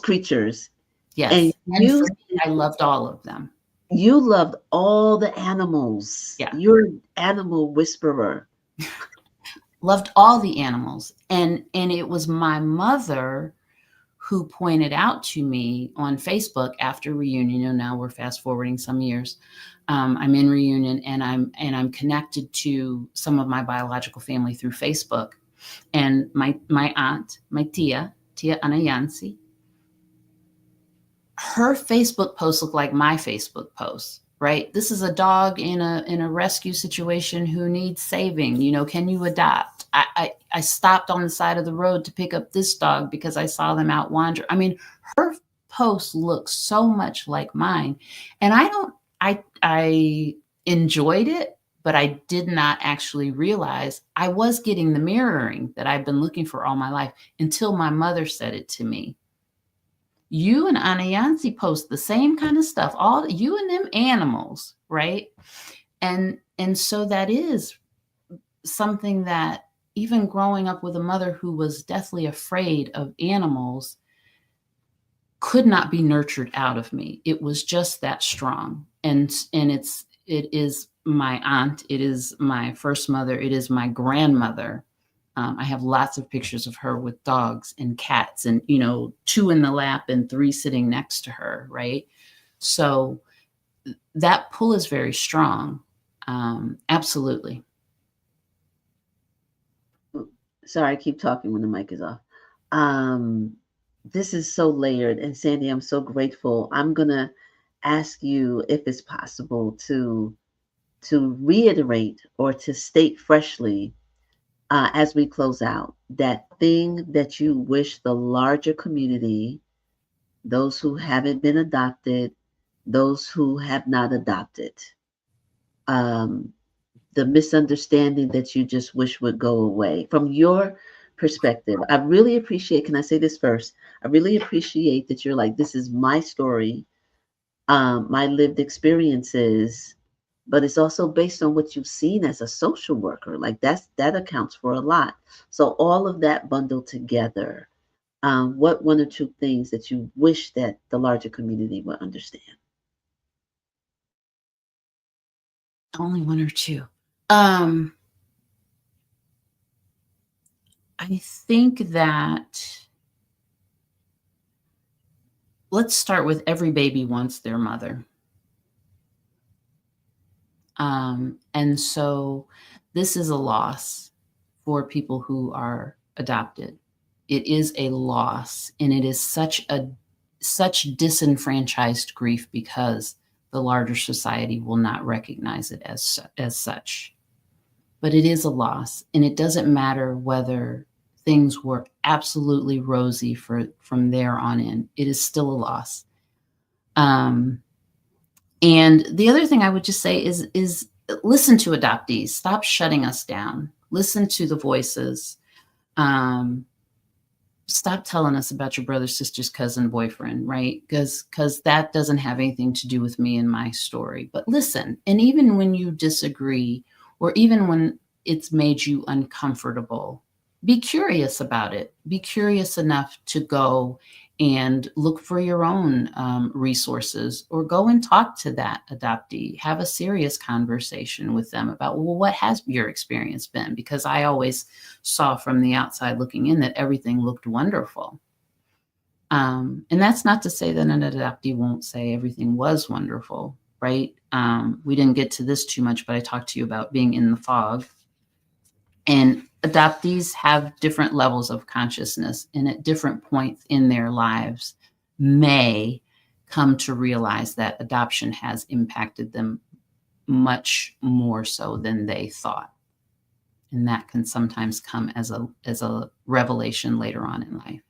creatures. Yes. And for me, I loved all of them. You loved all the animals. Yeah. You're an animal whisperer. Loved all the animals. And it was my mother who pointed out to me on Facebook after reunion. Now we're fast forwarding some years. I'm in reunion and I'm connected to some of my biological family through Facebook. And my aunt, my tia Anayansi, her Facebook posts look like my Facebook posts, right? This is a dog in a rescue situation who needs saving. You know, can you adopt? I stopped on the side of the road to pick up this dog because I saw them out wander. I mean, her posts look so much like mine. And I enjoyed it, but I did not actually realize I was getting the mirroring that I've been looking for all my life until my mother said it to me. You and Anayansi post the same kind of stuff, all you and them animals, right? And so that is something that even growing up with a mother who was deathly afraid of animals could not be nurtured out of me. It was just that strong. And it is my aunt, it is my first mother, it is my grandmother. I have lots of pictures of her with dogs and cats and, 2 in the lap and 3 sitting next to her, right? So that pull is very strong. Absolutely. Sorry, I keep talking when the mic is off. This is so layered. And Sandy, I'm so grateful. I'm going to ask you if it's possible to reiterate or to state freshly as we close out, that thing that you wish the larger community, those who haven't been adopted, those who have not adopted, the misunderstanding that you just wish would go away. From your perspective, I really appreciate, can I say this first? I really appreciate that you're like, this is my story, my lived experiences, but it's also based on what you've seen as a social worker. Like that accounts for a lot. So all of that bundled together, what 1 or 2 things that you wish that the larger community would understand? Only 1 or 2. I think that let's start with every baby wants their mother. And so this is a loss for people who are adopted. It is a loss, and it is such disenfranchised grief because the larger society will not recognize it as such. But it is a loss, and it doesn't matter whether things were absolutely rosy from there on in. It is still a loss. And the other thing I would just say is listen to adoptees. Stop shutting us down. Listen to the voices. Stop telling us about your brother, sister's cousin, boyfriend, right? Because that doesn't have anything to do with me and my story. But listen, and even when you disagree, or even when it's made you uncomfortable, be curious about it. Be curious enough to go and look for your own resources, or go and talk to that adoptee. Have a serious conversation with them about, well, what has your experience been? Because I always saw from the outside looking in that everything looked wonderful. And that's not to say that an adoptee won't say everything was wonderful, right? We didn't get to this too much, but I talked to you about being in the fog. And adoptees have different levels of consciousness, and at different points in their lives may come to realize that adoption has impacted them much more so than they thought. And that can sometimes come as a revelation later on in life.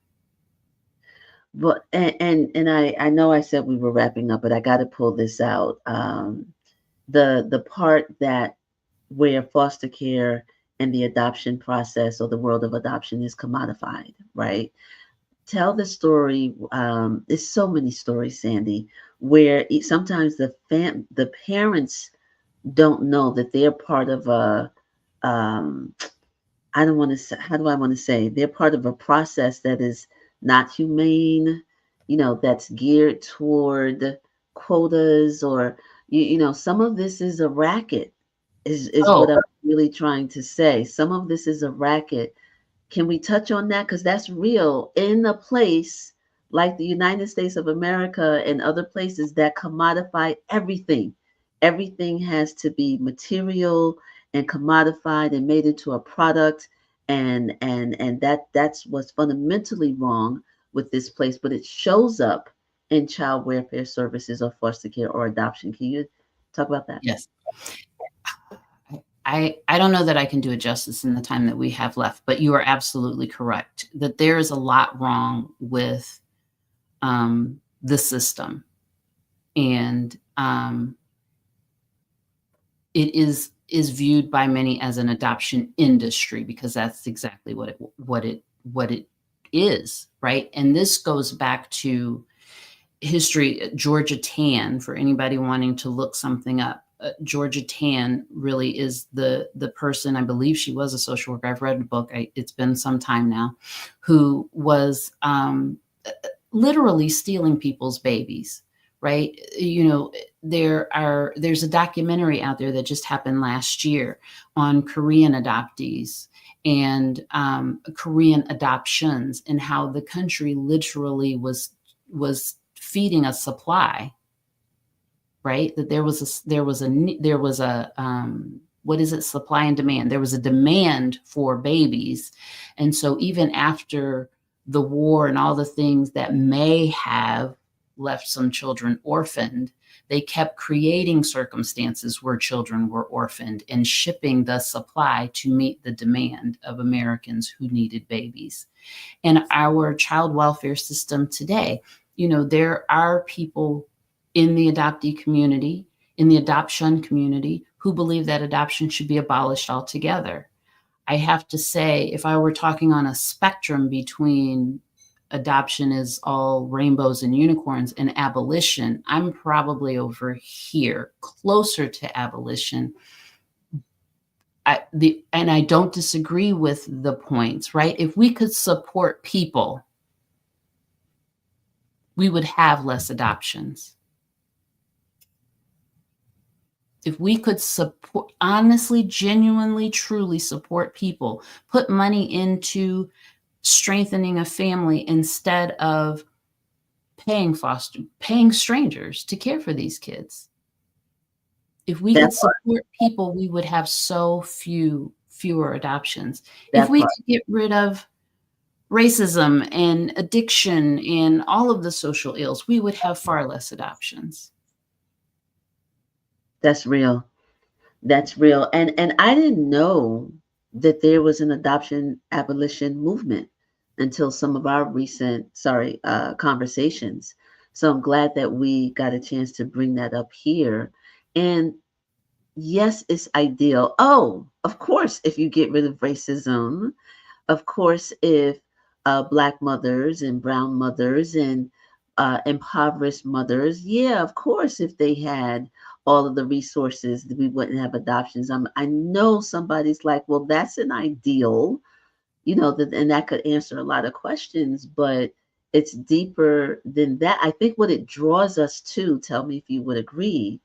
But I know I said we were wrapping up, but I got to pull this out. The part that where foster care and the adoption process or the world of adoption is commodified, right? Tell the story. There's so many stories, Sandy, where sometimes the parents don't know that they're part of a I don't want to say, how do I want to say? They're part of a process that is not humane, that's geared toward quotas, or, some of this is a racket, is what Oh, I'm really trying to say. Some of this is a racket. Can we touch on that? Because that's real in a place like the United States of America and other places that commodify everything. Everything has to be material and commodified and made into a product. And that's what's fundamentally wrong with this place, but it shows up in child welfare services or foster care or adoption. Can you talk about that? yes. I don't know that I can do it justice in the time that we have left, but you are absolutely correct that there is a lot wrong with the system. And it is viewed by many as an adoption industry, because that's exactly what it is, right? And this goes back to history. Georgia Tann, for anybody wanting to look something up, Georgia Tann really is the person. I believe she was a social worker. I've read the book. It's been some time now, who was literally stealing people's babies, right? There's a documentary out there that just happened last year on Korean adoptees and Korean adoptions, and how the country literally was feeding a supply, right? That there was a what is it? Supply and demand. There was a demand for babies. And so even after the war and all the things that may have left some children orphaned, they kept creating circumstances where children were orphaned and shipping the supply to meet the demand of Americans who needed babies. And our child welfare system today, there are people in the adoptee community, in the adoption community, who believe that adoption should be abolished altogether. I have to say, if I were talking on a spectrum between adoption is all rainbows and unicorns and abolition, I'm probably over here, closer to abolition. And I don't disagree with the points, right? If we could support people, we would have less adoptions. If we could support, honestly, genuinely, truly support people, put money into strengthening a family instead of paying strangers to care for these kids. If we could support people, we would have so fewer adoptions. If we could get rid of racism and addiction and all of the social ills, we would have far less adoptions. That's real. That's real. And I didn't know that there was an adoption abolition movement until some of our recent, conversations. So I'm glad that we got a chance to bring that up here. And yes, it's ideal. Oh, of course, if you get rid of racism, of course, if Black mothers and brown mothers and impoverished mothers, yeah, of course, if they had all of the resources, we wouldn't have adoptions. I know somebody's like, well, that's an ideal, and that could answer a lot of questions. But It's deeper than that. I think what it draws us to, tell me if you would agree,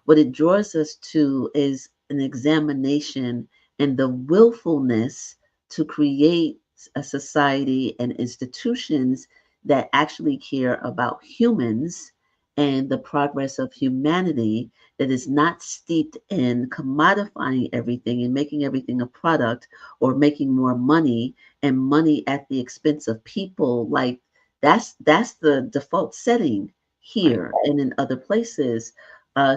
what it draws us to is an examination and the willfulness to create a society and institutions that actually care about humans and the progress of humanity, that is not steeped in commodifying everything and making everything a product, or making more money, and money at the expense of people. Like, that's the default setting Right. here and in other places.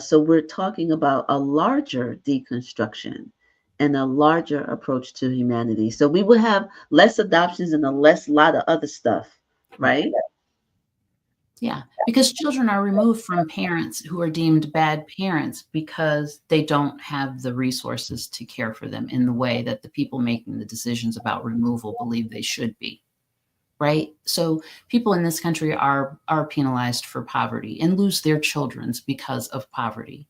So we're talking about a larger deconstruction and a larger approach to humanity. So we would have less adoptions and a less lot of other stuff, right? Yeah, because children are removed from parents who are deemed bad parents because they don't have the resources to care for them in the way that the people making the decisions about removal believe they should be. Right? So people in this country are penalized for poverty and lose their children's because of poverty,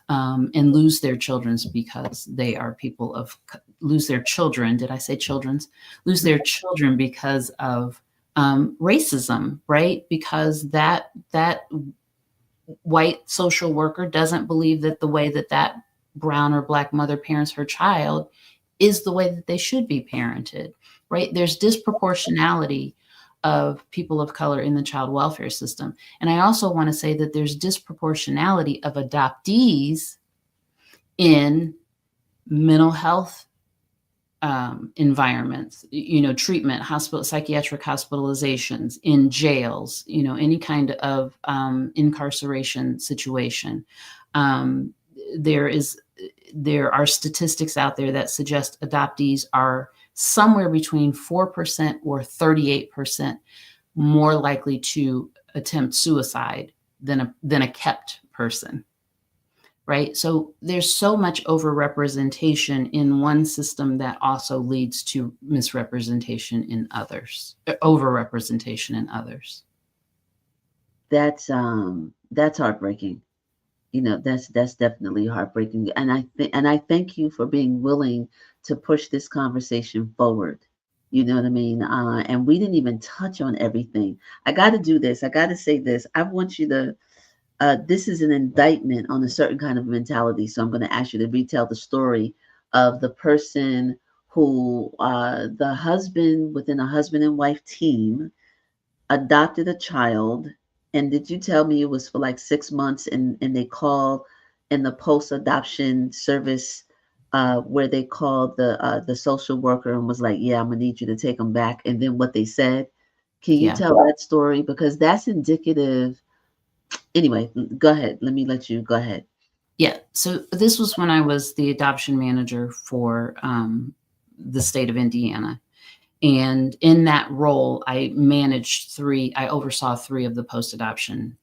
and lose their children's because they are people of lose their children. Did I say children's? Lose their children because of racism, right? Because that white social worker doesn't believe that the way that that brown or black mother parents her child is the way that they should be parented, right? There's disproportionality of people of color in the child welfare system. And I also want to say that there's disproportionality of adoptees in mental health environments, treatment, psychiatric hospitalizations, in jails, any kind of incarceration situation. There are statistics out there that suggest adoptees are somewhere between 4% or 38% more likely to attempt suicide than a kept person. Right? So there's so much overrepresentation in one system that also leads to misrepresentation in others, overrepresentation in others. That's heartbreaking. That's definitely heartbreaking. And I thank you for being willing to push this conversation forward. You know what I mean? And we didn't even touch on everything. I got to do this. I got to say this. I want you to. This is an indictment on a certain kind of mentality. So I'm going to ask you to retell the story of the person who, the husband within a husband and wife team, adopted a child. And did you tell me it was for like 6 months, and they called in the post adoption service, where they called the social worker and was like, yeah, I'm gonna need you to take them back. And then what they said, can you Yeah. tell that story? Because that's indicative. Anyway, go ahead. Let me let you go ahead. Yeah. So this was when I was the adoption manager for the state of Indiana. And in that role, I oversaw 3 of the post-adoption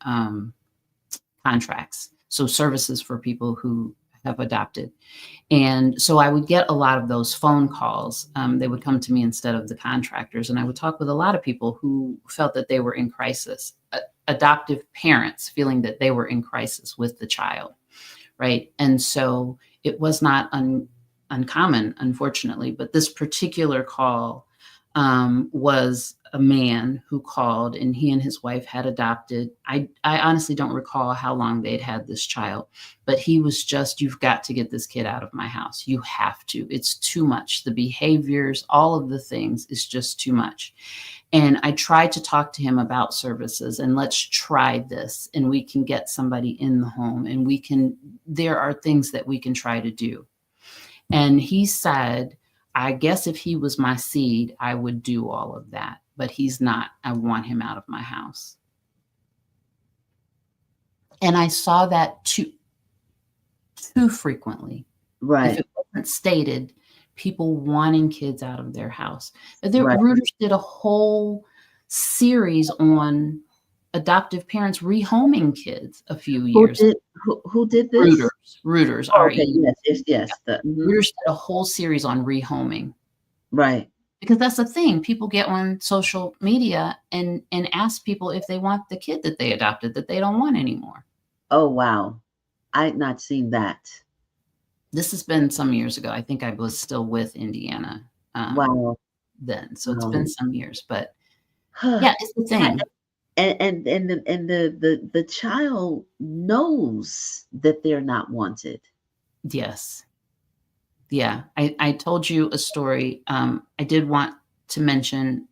contracts. So services for people who have adopted. And so I would get a lot of those phone calls. They would come to me instead of the contractors. And I would talk with a lot of people who felt that they were in crisis, adoptive parents feeling that they were in crisis with the child. Right. And so it was not uncommon, unfortunately, but this particular call was a man who called, and he and his wife had adopted. I honestly don't recall how long they'd had this child, but he was just, you've got to get this kid out of my house. You have to. It's too much. The behaviors, all of the things is just too much. And I tried to talk to him about services, and let's try this, and we can get somebody in the home, and there are things that we can try to do. And he said, I guess if he was my seed, I would do all of that, but he's not. I want him out of my house. And I saw that too frequently. Right. If it wasn't stated, people wanting kids out of their house. Right. Reuters did a whole series on adoptive parents rehoming kids a few years. Who did this? Reuters. Oh, okay. Yes. Yeah. Reuters did a whole series on rehoming. Right. Because that's the thing. People get on social media and ask people if they want the kid that they adopted that they don't want anymore. Oh, wow. I had not seen that. This has been some years ago. I think I was still with Indiana Wow. then. So it's been some years, but Yeah, it's the same. And the child knows that they're not wanted. Yes. Yeah. I told you a story. I did want to mention,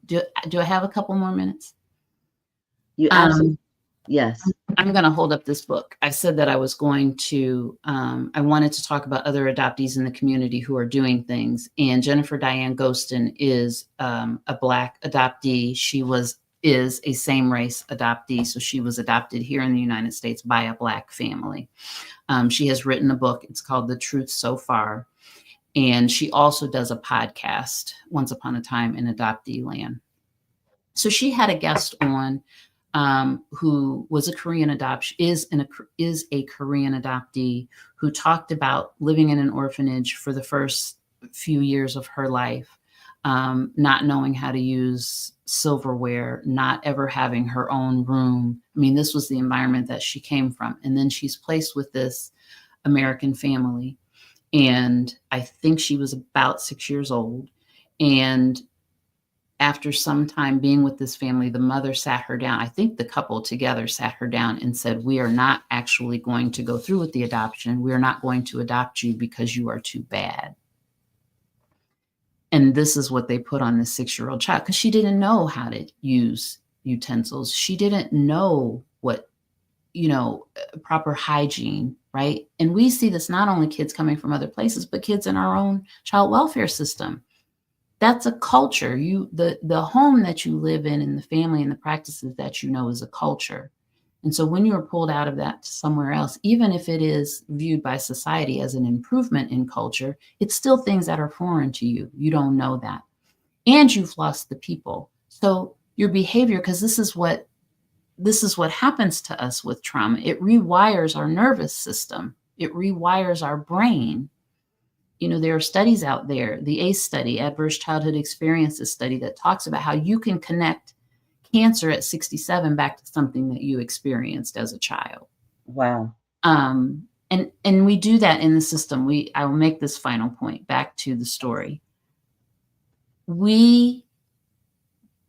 do I have a couple more minutes? You absolutely, Um, yes. I'm going to hold up this book. I said that I was going to, I wanted to talk about other adoptees in the community who are doing things. And Jennifer Diane Ghostin is a Black adoptee. Is a same race adoptee. So she was adopted here in the United States by a Black family. She has written a book. It's called The Truth So Far. And she also does a podcast, Once Upon a Time in Adoptee Land. So she had a guest on who was a Korean adoption, is a Korean adoptee who talked about living in an orphanage for the first few years of her life, not knowing how to use silverware, not ever having her own room. I mean, this was the environment that she came from. And then she's placed with this American family. And I think she was about 6 years old. And after some time being with this family, the mother sat her down. I think the couple together sat her down and said, we are not actually going to go through with the adoption. We are not going to adopt you because you are too bad. And this is what they put on this 6-year-old child, because she didn't know how to use utensils. She didn't know what, proper hygiene, right? And we see this not only kids coming from other places, but kids in our own child welfare system. That's a culture. The home that you live in and the family and the practices that you know is a culture. And so when you are pulled out of that to somewhere else, even if it is viewed by society as an improvement in culture, it's still things that are foreign to you. You don't know that. And you've lost the people. So your behavior, because this is what happens to us with trauma. It rewires our nervous system. It rewires our brain. There are studies out there, the ACE study, Adverse Childhood Experiences study, that talks about how you can connect cancer at 67 back to something that you experienced as a child. Wow. And we do that in the system. I will make this final point back to the story. We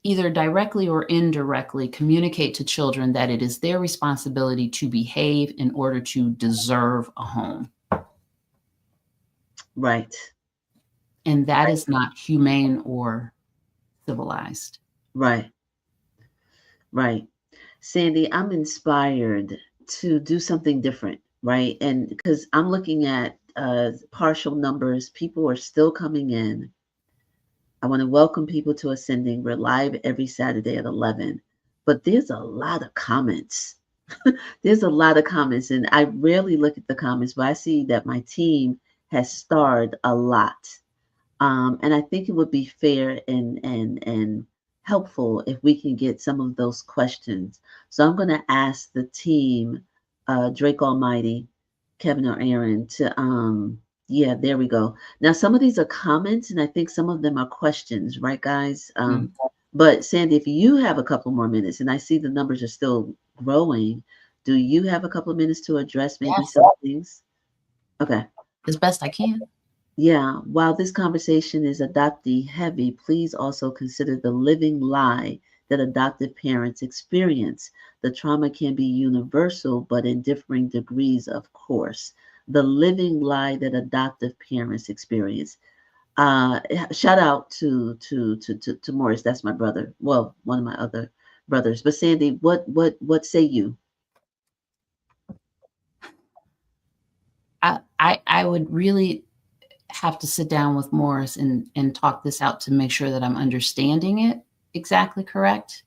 either directly or indirectly communicate to children that it is their responsibility to behave in order to deserve a home. Right. And that is not humane or civilized. Right. Right. Sandy, I'm inspired to do something different, right? And because I'm looking at partial numbers, people are still coming in. I want to welcome people to Ascending. We're live every Saturday at 11, but there's a lot of comments. There's a lot of comments, and I rarely look at the comments, but I see that my team has starred a lot. And I think it would be fair and helpful if we can get some of those questions. So I'm going to ask the team, Drake Almighty, Kevin or Aaron, to yeah, there we go. Now some of these are comments, and I think some of them are questions, right, guys? But Sandy, if you have a couple more minutes, and I see the numbers are still growing, do you have a couple of minutes to address maybe some things? Okay. As best I can. Yeah, while this conversation is adoptee heavy, please also consider the living lie that adoptive parents experience. The trauma can be universal, but in differing degrees, of course. The living lie that adoptive parents experience. Shout out to Morris. That's my brother. Well, one of my other brothers. But Sandy, what say you? I would really have to sit down with Morris and talk this out to make sure that I'm understanding it exactly correct.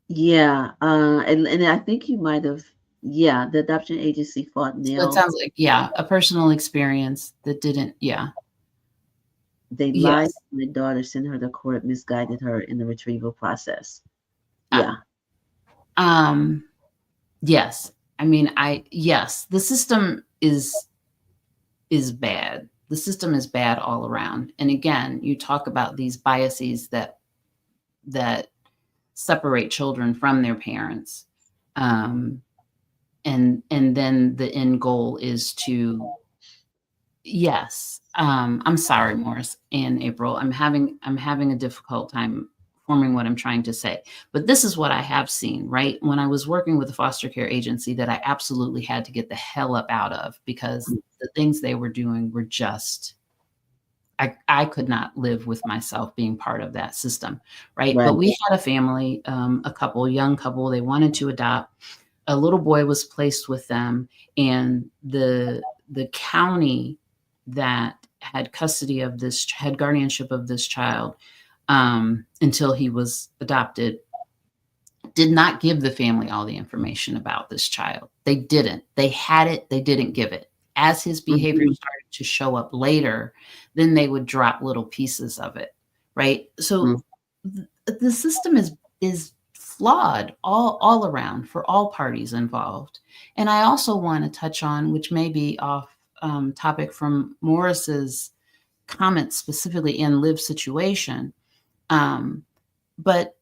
Yeah, and I think you might have. Yeah, the adoption agency fought So nail. it sounds like, a personal experience that didn't, They lied yes. to my daughter, sent her to court, misguided her in the retrieval process. Yeah. Yes. I mean, yes, the system is bad. The system is bad all around. And again, you talk about these biases that separate children from their parents. And then the end goal is to Yes. I'm sorry, Morris and April. I'm having a difficult time forming what I'm trying to say. But this is what I have seen, right? When I was working with a foster care agency that I absolutely had to get the hell up out of, because the things they were doing were just, I could not live with myself being part of that system, right? Right. But we had a family, young couple, they wanted to adopt. A little boy was placed with them, and the county that had guardianship of this child, until he was adopted, did not give the family all the information about this child. They didn't. They had it, they didn't give it. As his behavior Mhm. started to show up later, then they would drop little pieces of it, right? So Mhm. the system is flawed all around for all parties involved. And I also want to touch on, which may be off topic from Morris's comments specifically in Liv's situation, um, but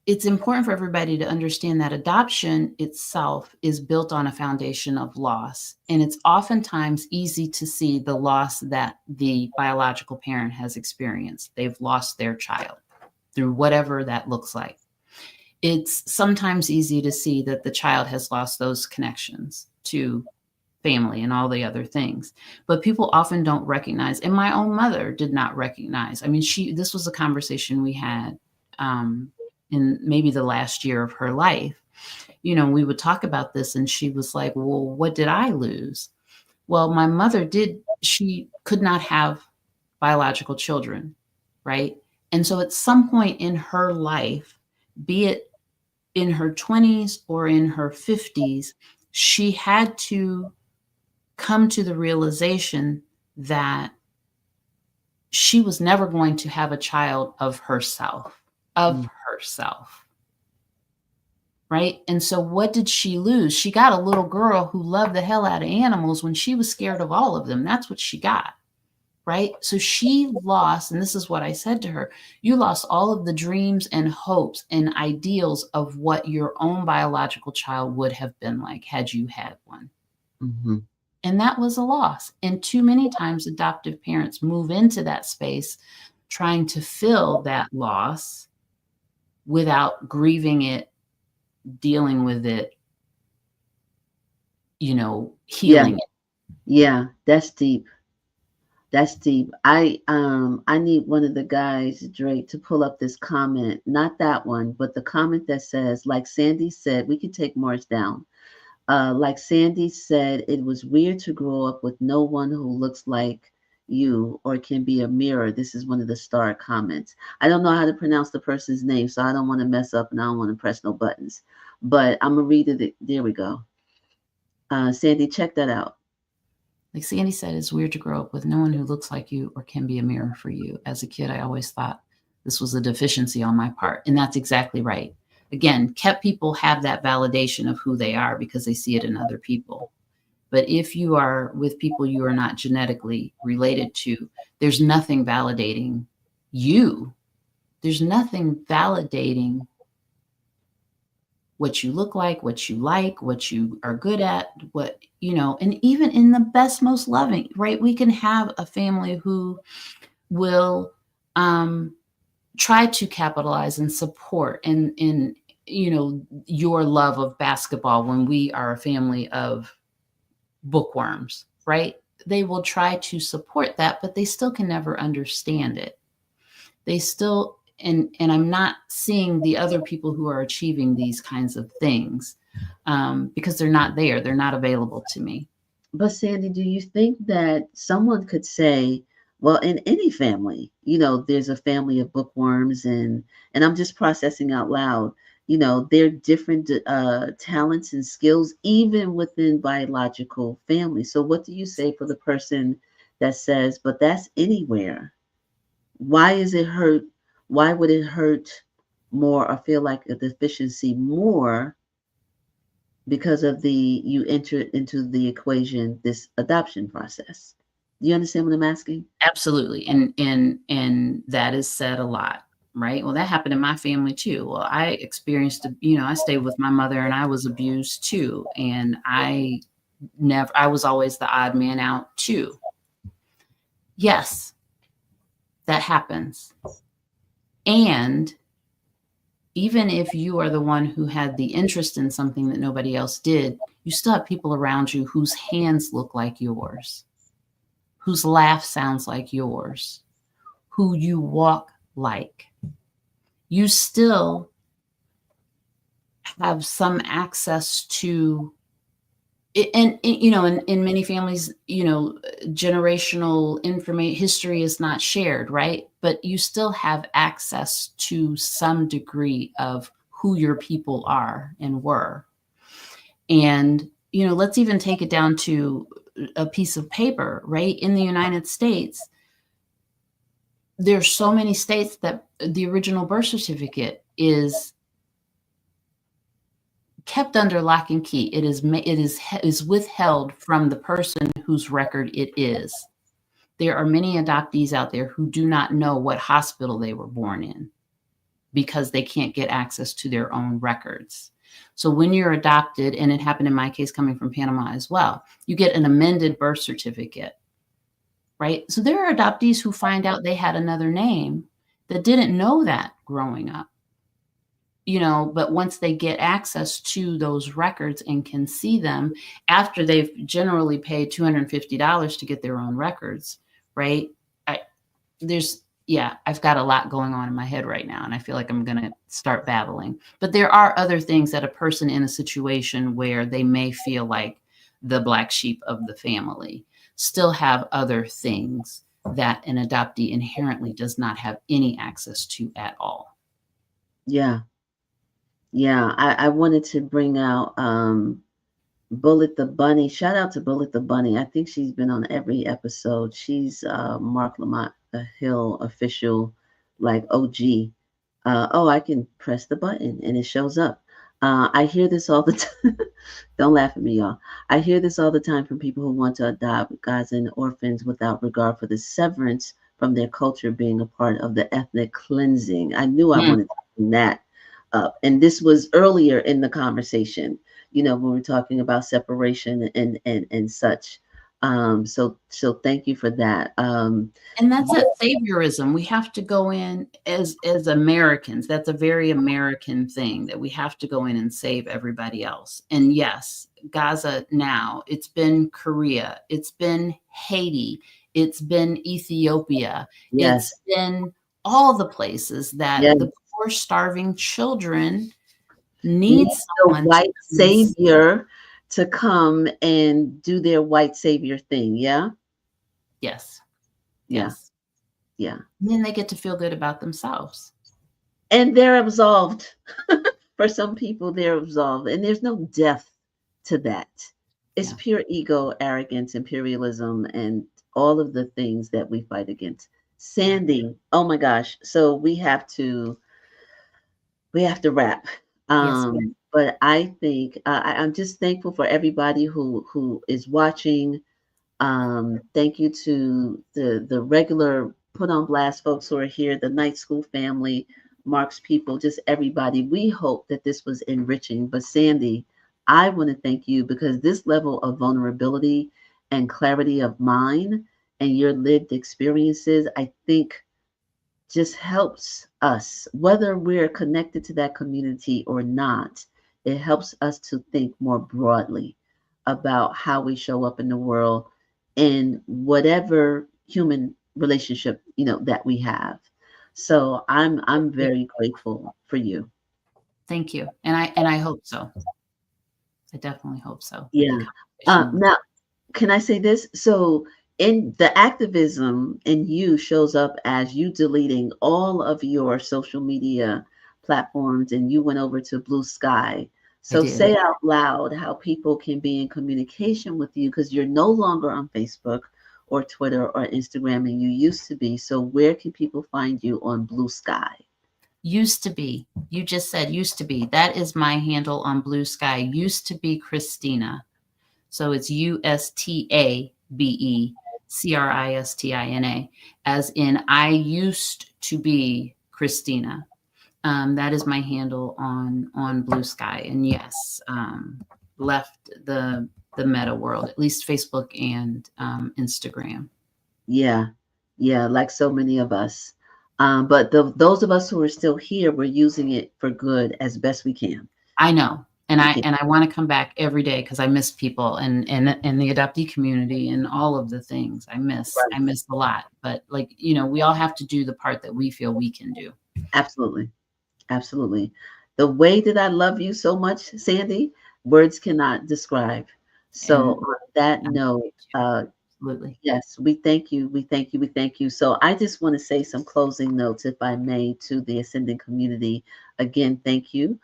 it's important for everybody to understand that adoption itself is built on a foundation of loss. And it's oftentimes easy to see the loss that the biological parent has experienced. They've lost their child through whatever that looks like. It's sometimes easy to see that the child has lost those connections to family and all the other things. But people often don't recognize, and my own mother did not recognize. I mean, this was a conversation we had um, in maybe the last year of her life. We would talk about this, and she was like, well, what did I lose? Well, my mother she could not have biological children, right? And so at some point in her life, be it in her 20s or in her 50s, she had to come to the realization that she was never going to have a child of herself, of Mhm. herself. Right. And so what did she lose? She got a little girl who loved the hell out of animals when she was scared of all of them. That's what she got. Right. So she lost, and this is what I said to her, you lost all of the dreams and hopes and ideals of what your own biological child would have been like had you had one. Mhm. And that was a loss. And too many times adoptive parents move into that space trying to fill that loss without grieving it, dealing with it, Yeah. healing it. Yeah. That's deep. That's deep. I need one of the guys, Drake, to pull up this comment. Not that one, but the comment that says, like Sandy said, we could take Morris down. Like Sandy said, it was weird to grow up with no one who looks like you or can be a mirror. This is one of the star comments. I don't know how to pronounce the person's name, so I don't want to mess up and I don't want to press no buttons. But I'm gonna read it. There we go. Sandy, check that out. Like Sandy said, it's weird to grow up with no one who looks like you or can be a mirror for you. As a kid, I always thought this was a deficiency on my part. And that's exactly right. Again, kept people have that validation of who they are because they see it in other people. But if you are with people you are not genetically related to, there's nothing validating you. There's nothing validating what you look like, what you are good at, and even in the best, most loving, right? We can have a family who will try to capitalize and support in your love of basketball when we are a family of bookworms, right? They will try to support that, but they still can never understand it. They still, and I'm not seeing the other people who are achieving these kinds of things because they're not there. They're not available to me. But Sandy, do you think that someone could say, well, in any family, there's a family of bookworms, and I'm just processing out loud, there are different talents and skills even within biological families. So what do you say for the person that says, but that's anywhere? Why is it hurt? Why would it hurt more or feel like a deficiency more because of you enter into the equation this adoption process? Do you understand what I'm asking? Absolutely. And that is said a lot, right? Well, that happened in my family too. Well, I experienced, I stayed with my mother and I was abused too. And I was always the odd man out too. Yes, that happens. And even if you are the one who had the interest in something that nobody else did, you still have people around you whose hands look like yours, whose laugh sounds like yours, who you walk like. You still have some access to it, and you know, in many families, you know, generational information history is not shared, right? But you still have access to some degree of who your people are and were. And you know, let's even take it down to a piece of paper, right? In the United States, there's so many states that the original birth certificate is kept under lock and key. It is withheld from the person whose record it is. There are many adoptees out there who do not know what hospital they were born in because they can't get access to their own records. So when you're adopted, and it happened in my case coming from Panama as well, you get an amended birth certificate, right? So there are adoptees who find out they had another name that didn't know that growing up. You know, but once they get access to those records and can see them after they've generally paid $250 to get their own records, right? I've got a lot going on in my head right now, and I feel like I'm going to start babbling. But there are other things that a person in a situation where they may feel like the black sheep of the family still have other things that an adoptee inherently does not have any access to at all. Yeah. Yeah, I wanted to bring out Bullet the Bunny. Shout out to Bullet the Bunny. I think she's been on every episode. She's Marc Lamont Hill official, like OG. I can press the button and it shows up. I hear this all the time. Don't laugh at me, y'all. I hear this all the time from people who want to adopt guys and orphans without regard for the severance from their culture being a part of the ethnic cleansing. I knew I wanted to bring that up. And this was earlier in the conversation, you know, when we're talking about separation and such. So thank you for that. And that's it, saviorism. We have to go in as Americans. That's a very American thing, that we have to go in and save everybody else. And yes, Gaza now, it's been Korea, it's been Haiti, it's been Ethiopia, Yes. it's been all the places that Yes. the poor starving children need the someone white savior to come and do their white savior thing. Yeah. Yes. Yeah. Yes. Yeah. And then they get to feel good about themselves. And they're absolved. For some people, they're absolved. And there's no depth to that. It's pure ego, arrogance, imperialism, and all of the things that we fight against. Sandy, oh my gosh. So we have to wrap. Yes. But I think I'm just thankful for everybody who is watching. Thank you to the regular Put on Blast folks who are here, the Night School family, Marc's people, just everybody. We hope that this was enriching. But Sandy, I want to thank you because this level of vulnerability and clarity of mind and your lived experiences, I think, just helps us, whether we're connected to that community or not. It helps us to think more broadly about how we show up in the world in whatever human relationship, you know, that we have. So I'm very grateful for you. Thank you. And I hope so. I definitely hope so. Yeah. Now, can I say this? So in the activism in you shows up as you deleting all of your social media platforms and you went over to Blue Sky. So say out loud how people can be in communication with you because you're no longer on Facebook or Twitter or Instagram and you used to be. So where can people find you on Blue Sky? Used to be. You just said used to be. That is my handle on Blue Sky. Used to be Cristina. So it's USTABECRISTINA, as in I used to be Cristina. That is my handle on Blue Sky. And yes, left the meta world, at least Facebook and Instagram. Yeah. Yeah, like so many of us. But those of us who are still here, we're using it for good as best we can. I know. And Yeah, I want to come back every day because I miss people and the adoptee community and all of the things I right. miss a lot. But like, you know, we all have to do the part that we feel we can do. Absolutely. Absolutely. The way that I love you so much, Sandy, words cannot describe. So And on that I love note, you too. Absolutely. yes, we thank you. We thank you. We thank you. So I just want to say some closing notes, if I may, to the Ascending community. Again, thank you.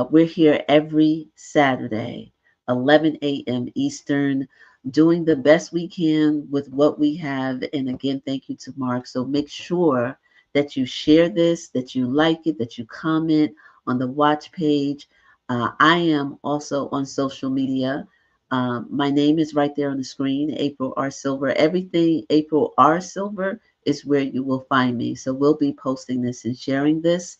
We're here every Saturday, 11 a.m. Eastern, doing the best we can with what we have. And again, thank you to Mark. So make sure that you share this, that you like it, that you comment on the watch page. I am also on social media. My name is right there on the screen, April R. Silver. Everything April R. Silver is where you will find me. So we'll be posting this and sharing this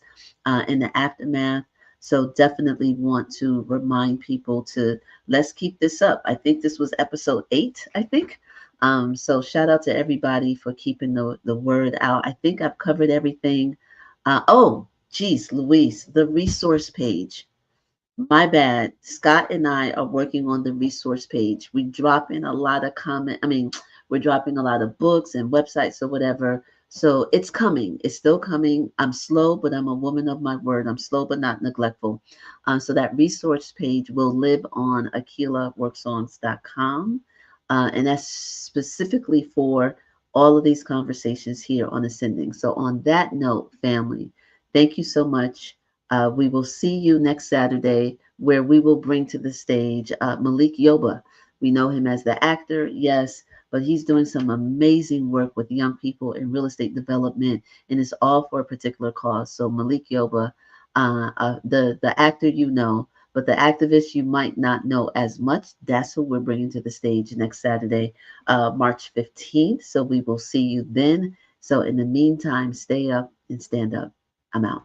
in the aftermath. So definitely want to remind people to let's keep this up. I think this was episode 8, I think. So shout out to everybody for keeping the word out. I think I've covered everything. Oh, geez, Louise, the resource page. My bad. Scott and I are working on the resource page. We drop in a lot of comment. I mean, we're dropping a lot of books and websites or whatever. So it's coming. It's still coming. I'm slow, but I'm a woman of my word. I'm slow, but not neglectful. So that resource page will live on AkilaWorksongs.com. And that's specifically for all of these conversations here on Ascending. So on that note, family, thank you so much. We will see you next Saturday, where we will bring to the stage Malik Yoba. We know him as the actor, yes, but he's doing some amazing work with young people in real estate development, and it's all for a particular cause. So Malik Yoba, the actor you know, but the activist you might not know as much. That's who we're bringing to the stage next Saturday, March 15th. So we will see you then. So in the meantime, stay up and stand up. I'm out.